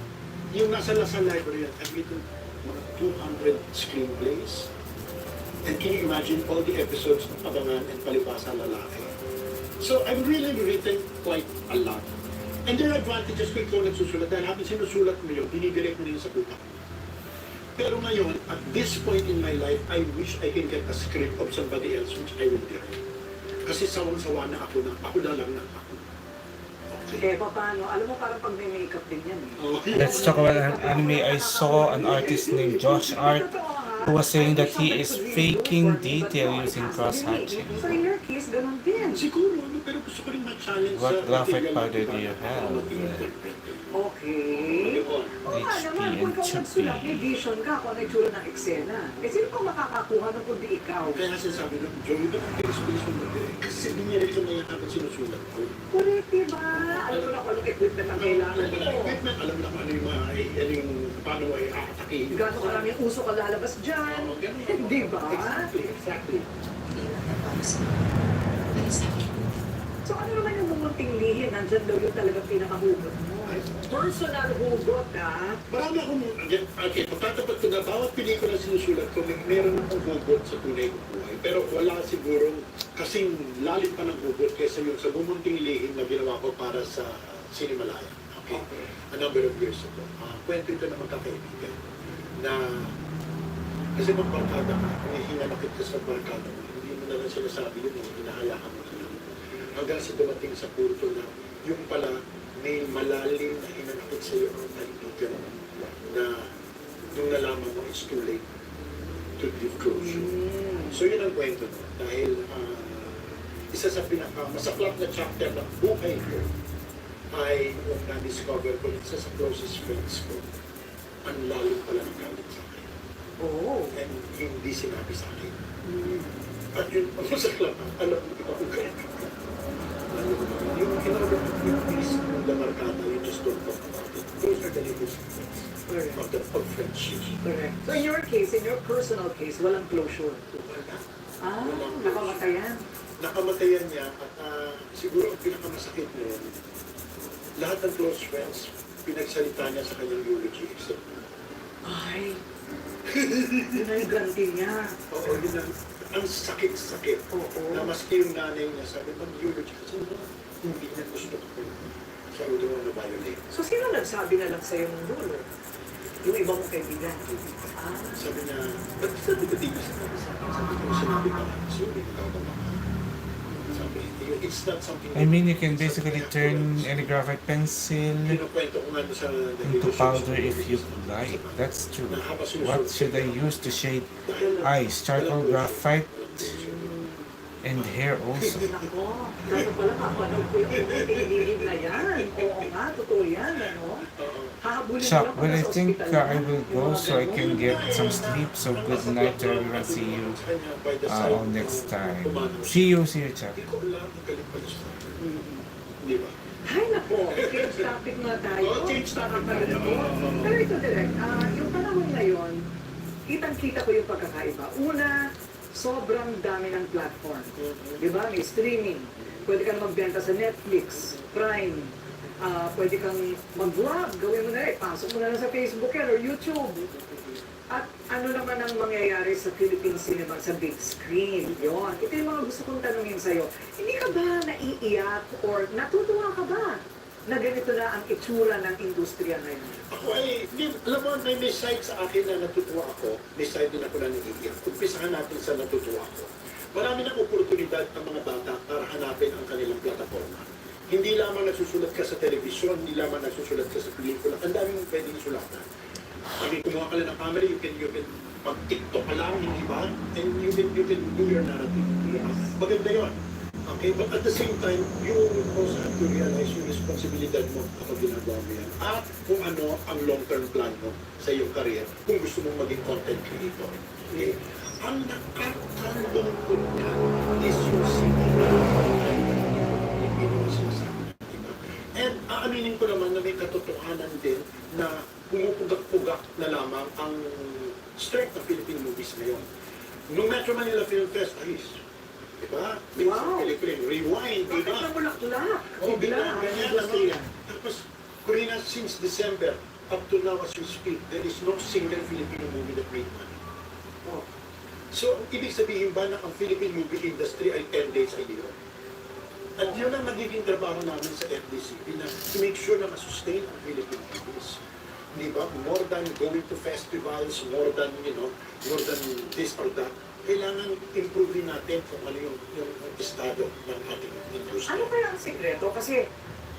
[SPEAKER 22] yung nasa Lasal Library, I've written mga 200 screenplays. And can you imagine all the episodes ng Abangan and Palibasa Lalaki? So I've really written quite a lot. And there are advantages kung ikaw nagsusulat. Dahil habang sinusulat mo yun, dinidirect mo yun sa utak. Pero ngayon, at this point in my life, I wish I can get a script of somebody else which I will direct. Kasi sawang-sawa na ako na lang na ako.
[SPEAKER 18] Eh, paano? Alam mo, parang pag may makeup din yan.
[SPEAKER 2] Let's talk about an anime. I saw an artist named Josh Art who was saying that he is faking detail using cross-hatching.
[SPEAKER 18] So in your case, ganun din.
[SPEAKER 22] Siguro, pero gusto ko rin ma-challenge
[SPEAKER 2] What graphic powder do you have?
[SPEAKER 18] Okay. Oo nga naman, kung ikaw nagsulat, may vision ka kung ano itsura ng eksena. Eh, sino pa makakakuha ng kundi ikaw?
[SPEAKER 22] Kaya sinasabi ng Joey, ba't ang bilis-bilis mo mag-direct? Kasi binirect ko na yan habang sinusulat ko.
[SPEAKER 18] Correct, diba? Alam mo na kung anong equipment ang kailangan mo.
[SPEAKER 22] Equipment, alam na kung ano yung paano ay aatakin.
[SPEAKER 18] Gano'n karaming uso ka lalabas dyan. Di ba?
[SPEAKER 22] Exactly.
[SPEAKER 18] So ano naman yung mumunting lihin? Nandyan daw yung talagang pinakahugot mo. Personal hugot, ha?
[SPEAKER 22] Marami akong, okay, magtatapat ko na bawat pelikula sinusulat ko, meron akong hugot sa tunay kong buhay. Pero wala siguro kasing lalim pa ng hugot kaysa yung sa bumunting lihin na ginawa ko para sa Sinimalaya. Okay? A number of years ago. Kwento ito na magkakaibigan na kasi magbarkada ka, kung hinanakit ka sa barkada mo, hindi mo na lang sinasabi yun, hinahayaan mo na lang. Hanggang sa dumating sa punto na yung pala may malalim na hinanakit sa iyo ang kaibigan na nung nalaman mo it's too late to give closure. So yun ang kwento mo. Dahil isa sa pinakamasaklap na chapter ng buhay ko ay yung na-discover ko isa sa closest friends ko, ang lalim pala ng galit sa akin.
[SPEAKER 18] Oh.
[SPEAKER 22] And hindi sinabi sa akin. At yun, ang masaklap, alam mo iba kung galit ka. Yung in peace ng damarkada, you just don't talk about it. Those are the little secrets of friendship.
[SPEAKER 18] Correct. So in your case, in your personal case, walang closure.
[SPEAKER 22] Wala.
[SPEAKER 18] Nakamatayan.
[SPEAKER 22] Nakamatayan niya at siguro ang pinakamasakit noon, lahat ng close friends, pinagsalita niya sa kanyang eulogy except
[SPEAKER 18] Ay, yun na yung ganti niya.
[SPEAKER 22] Oo, yun ang sakit-sakit. Na maski yung nanay niya sabi, mag-eulogy kasi hindi niya gusto ko. So, I don't want to violate.
[SPEAKER 18] So sino nagsabi na lang sa'yo ng dulo? Yung ibang mong kaibigan?
[SPEAKER 22] Sabi niya, ba't sabi ko dito sa sabi ko, sinabi ka, so hindi ka ba sabi, it's not something
[SPEAKER 2] I mean, you can basically turn any graphic pencil into powder if you like. That's true. What should I use to shade eyes? Charcoal, graphite, and hair also.
[SPEAKER 18] Nako, gano'n pala kapanood ko yung ililid na yan. Oo nga, totoo yan, ano? Hahabulin
[SPEAKER 2] Chuck,
[SPEAKER 18] mo lang
[SPEAKER 2] well, I
[SPEAKER 18] sa
[SPEAKER 2] think
[SPEAKER 18] ospital
[SPEAKER 2] I will go so I can get some sleep. So good night to everyone. See you all next time. See you, Chuck.
[SPEAKER 18] Hay nako, change topic nga tayo. Change topic pa rin ako. Pero ito direct, yung panahon ngayon, kitang-kita ko yung pagkakaiba. Una, sobrang dami ng platform. Diba? May streaming. Pwede ka na magbenta sa Netflix, Prime. Pwede kang mag-vlog. Gawin mo na rin. Pasok mo na lang sa Facebook yan or YouTube. At ano naman ang mangyayari sa Philippine cinema sa big screen? Yun. Ito yung mga gusto kong tanungin sa'yo. Hindi ka ba naiiyak or natutuwa ka ba na ganito na ang itsura ng industriya ngayon?
[SPEAKER 22] Ako ay, alam mo, may side sa akin na natutuwa ako, may side din ako na naiiyak. Umpisahan natin sa natutuwa ako. Marami ng oportunidad ang mga bata para hanapin ang kanilang plataforma. Hindi lamang nasusulat ka sa telebisyon, hindi lamang nasusulat ka sa pelikula. Ang dami mong pwedeng sulatan. Pag kumuha ka lang ng camera, you can mag-TikTok ka lang, hindi ba? And you can do your narrative. Maganda yun. Okay, but at the same time, you also have to realize yung responsibilidad mo kapag ginagawa mo yan. At kung ano ang long-term plan mo sa iyong career, kung gusto mong maging content creator. Okay? Ang nakakalungkot na is yung and aaminin ko naman na may katotohanan din na pumupugak-pugak na lamang ang strength ng Philippine movies ngayon. Nung Metro Manila Film Fest, ayos. Diba? Wow! Philippine Rewind, diba?
[SPEAKER 18] Bakit na bulak-tulak?
[SPEAKER 22] Oh, ganyan lang. Tapos, Corina, since December, up to now as we speak, there is no single Filipino movie that made money. Oh. So, ibig sabihin ba na ang Philippine movie industry ay 10 days a year? At yun ang magiging trabaho namin sa FDCP na to make sure na masustain ang Philippine movies. Di ba? More than going to festivals, more than this or that, kailangan improve natin kung ano yung estado ng ating industry.
[SPEAKER 18] Ano kaya ang sikreto? Kasi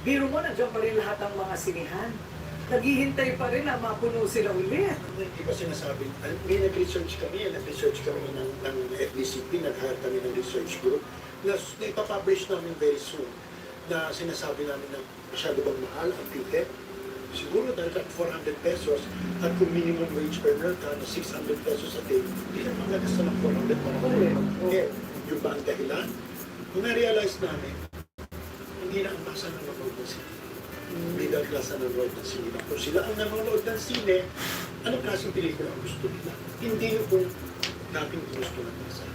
[SPEAKER 18] biro mo, nandiyan pa rin lahat ng mga sinihan. Naghihintay pa rin na mapuno sila ulit.
[SPEAKER 22] Hindi ba sinasabi? May nag-research kami ng FDCP, nag-hire kami ng research group na ipapublish namin very soon na sinasabi namin na masyado bang mahal ang ticket. Siguro dahil 400 pesos at kung minimum wage earner ka na 600 pesos a day, hindi na magagasta ng 400 para okay. Yung ba ang dahilan? Kung na-realize namin, hindi na ang masa nanonood ng sine. Hindi na klasa nanonood ng sine. Kung sila ang nanonood ng sine, anong klaseng pelikula ang gusto nila? Hindi yung kung dating gusto ng masa.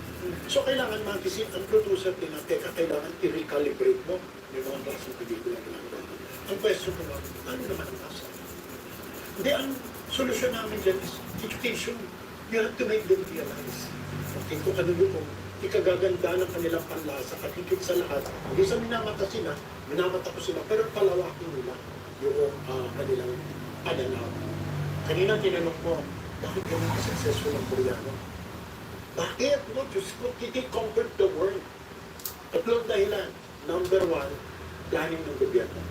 [SPEAKER 22] So kailangan mag-isip ang producer din na teka, kailangan i-recalibrate mo yung mga klaseng pelikula na ginagawa. Ang question ko naman, ano naman ang masa? Hindi, ang solusyon namin dyan is education. You have to make them realize. Okay, kung ano yung ikagaganda ng kanilang panlasa at higit sa lahat, hindi sa minamata ko sila, pero palawakin nila yung kanilang pananaw. Kanina tinanong ko, bakit ganun ka-successful ang Koreano? Bakit? No, Diyos ko, they conquered the world. Tatlong dahilan. Number one, planning ng gobyerno.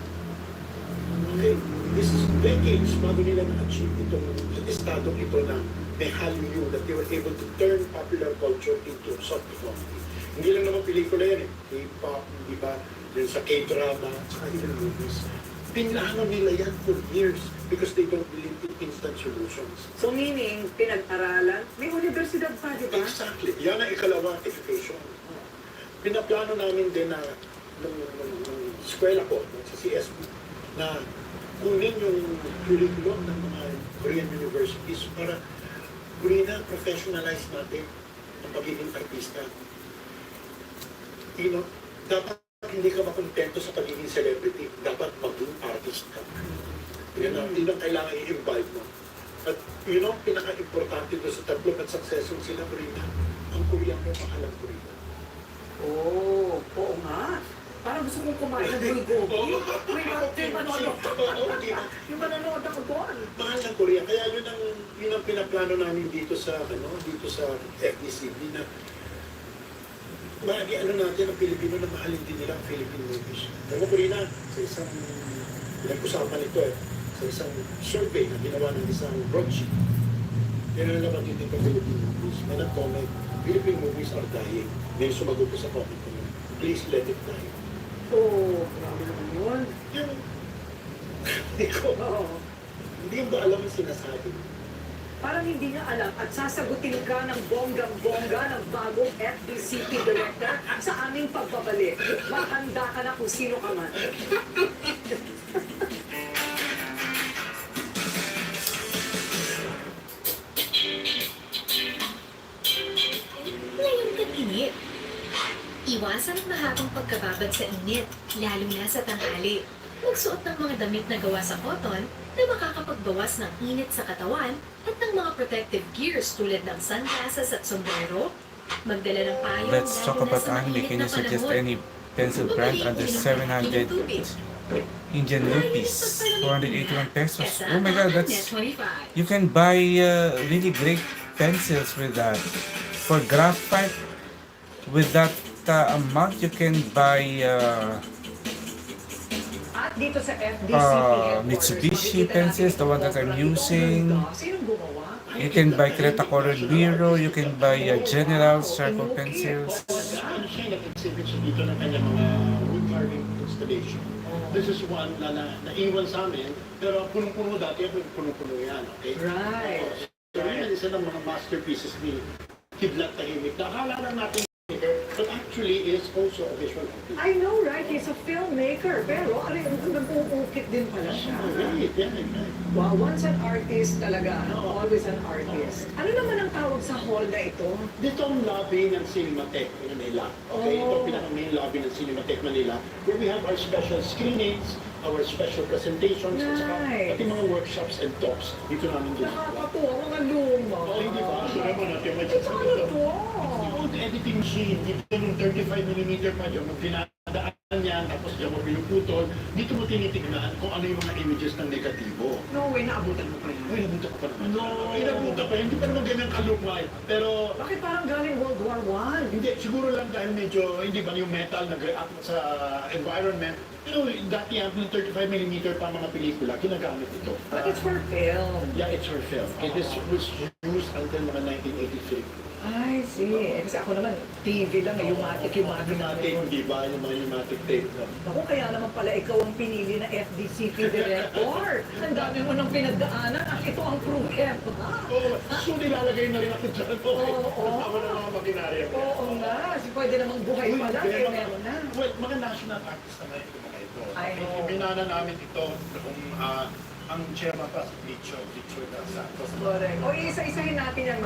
[SPEAKER 22] Okay, this is decades bago nila na-achieve itong estado ito na may hallyu that they were able to turn popular culture into soft economy. Hindi lang naman pelikula yan eh. K-pop, di ba? Yung sa K-drama, saka even movies. Pinlano nila yan for years because they don't believe in instant solutions.
[SPEAKER 18] So meaning, pinag-aralan, may universidad pa, di ba?
[SPEAKER 22] Exactly. Yan ang ikalawa, education. Pinaplano namin din na nung eskwela ko, sa CSB, na kunin yung curriculum ng mga Korean universities para professionalize natin ang pagiging artista. You know, dapat hindi ka makontento sa pagiging celebrity. Dapat maging artist ka. Yan ang kailangan i-imbibe mo. At yun ang pinaka-importante doon sa tatlo at successful sila, Korea. Ang Korean mo, mahal ang Korea.
[SPEAKER 18] Oo nga. Parang gusto kong kumain ng bulgogi. May manonood. Yung manonood ako doon.
[SPEAKER 22] Mahal ng Korea. Kaya yun ang pinaplano namin dito sa FDCB na ano natin ang Pilipino na mahalin din nila ang Philippine movies. Alam mo, Corina, sa isang pinag-usapan ito sa isang survey na ginawa ng isang broadsheet, pinanalaman din ito Philippine movies. May nag-comment, Philippine movies are dying. May sumagot ko sa comment ko, please let it die.
[SPEAKER 18] Grabe naman yun.
[SPEAKER 22] Hindi yung ba alam ang sinasabi?
[SPEAKER 18] Parang hindi niya alam at sasagutin ka ng bonggang-bongga ng bagong FDCP director sa aming pagbabalik. Mahanda ka na kung sino ka man.
[SPEAKER 4] Ngayong gabi, iwasan ang mahabang pagkababad sa init, lalo na sa tanghali. Magsuot ng mga damit na gawa sa cotton na makakapagbawas ng init sa katawan at ng mga protective gears tulad ng sunglasses at sombrero. Magdala ng payong.
[SPEAKER 2] Let's talk about anime. Can you suggest any pencil brand under 700 Indian rupees? 481 pesos. Oh my god, that's... You can buy really great pencils with that. For graphite, with that amount, you can buy
[SPEAKER 18] dito sa FDCP headquarters,
[SPEAKER 2] Mitsubishi
[SPEAKER 18] makikita
[SPEAKER 2] pencils,
[SPEAKER 18] natin
[SPEAKER 2] the one that
[SPEAKER 18] itong
[SPEAKER 2] I'm
[SPEAKER 18] obra. Itong
[SPEAKER 2] using.
[SPEAKER 18] ganda. Sinong gumawa?
[SPEAKER 2] You can buy Creta Colored Biro, you can buy General Circle pencils.
[SPEAKER 22] Ano siya, nag-exhibit siya dito ng kanyang mga wood carving installation. This is one na naiwan sa amin, pero punong-puno dati ako, punong-puno yan, okay?
[SPEAKER 18] Right.
[SPEAKER 22] So yan, isa ng mga masterpieces ni Kidlat Tahimik. Nakala lang natin but actually is also a visual artist.
[SPEAKER 18] I know, right? He's a filmmaker. Pero, nag-uukit din pala siya.
[SPEAKER 22] Right, yeah, right.
[SPEAKER 18] Wow, once an artist talaga, always an artist. Ano naman ang tawag sa hall na ito?
[SPEAKER 22] Dito ang lobby ng Cinematheque Manila. Okay, ito ang pinaka-main lobby ng Cinematheque Manila where we have our special screenings, our special presentations, at saka pati mga workshops and talks dito namin ginagawa.
[SPEAKER 18] Nakakatuwa, mga luma.
[SPEAKER 22] Oh, hindi ba? Sure mo natin may
[SPEAKER 18] Ano to?
[SPEAKER 22] old editing machine, dito nung 35mm pa dyan, nung dinadaan yan, tapos dyan mo pinuputol, dito mo tinitignan kung ano yung mga images ng negatibo.
[SPEAKER 18] No way, naabutan mo pa yun.
[SPEAKER 22] Uy, nabuta ko pa naman. No, nabuta pa, hindi pa naman ganyan kalumay. Pero,
[SPEAKER 18] Bakit parang galing World War I?
[SPEAKER 22] hindi, siguro lang dahil medyo, hindi ba yung metal nag-react sa environment. Pero dati yan, yung 35mm pa mga pelikula, ginagamit ito.
[SPEAKER 18] But it's for film.
[SPEAKER 22] Yeah, it's for film. It was used until mga 1983.
[SPEAKER 18] I see. Kasi ako naman, TV lang, Umatic.
[SPEAKER 22] Di ba? Yung mga Umatic tape lang.
[SPEAKER 18] Ako, kaya naman pala ikaw ang pinili na FDCP director. Ang dami mo nang pinagdaanan at ito ang proof.
[SPEAKER 22] Oo, so nilalagay na rin ako dyan.
[SPEAKER 18] Oo.
[SPEAKER 22] Kasama ng mga makinarya.
[SPEAKER 18] Oo nga. Pwede namang buhay pa lang. Eh, meron na.
[SPEAKER 22] Well, mga national artists naman ito mga ito.
[SPEAKER 18] I know.
[SPEAKER 22] Binana namin ito kung ang chairman pa sa Picture na Santos.
[SPEAKER 18] Correct. O isa-isahin natin yan,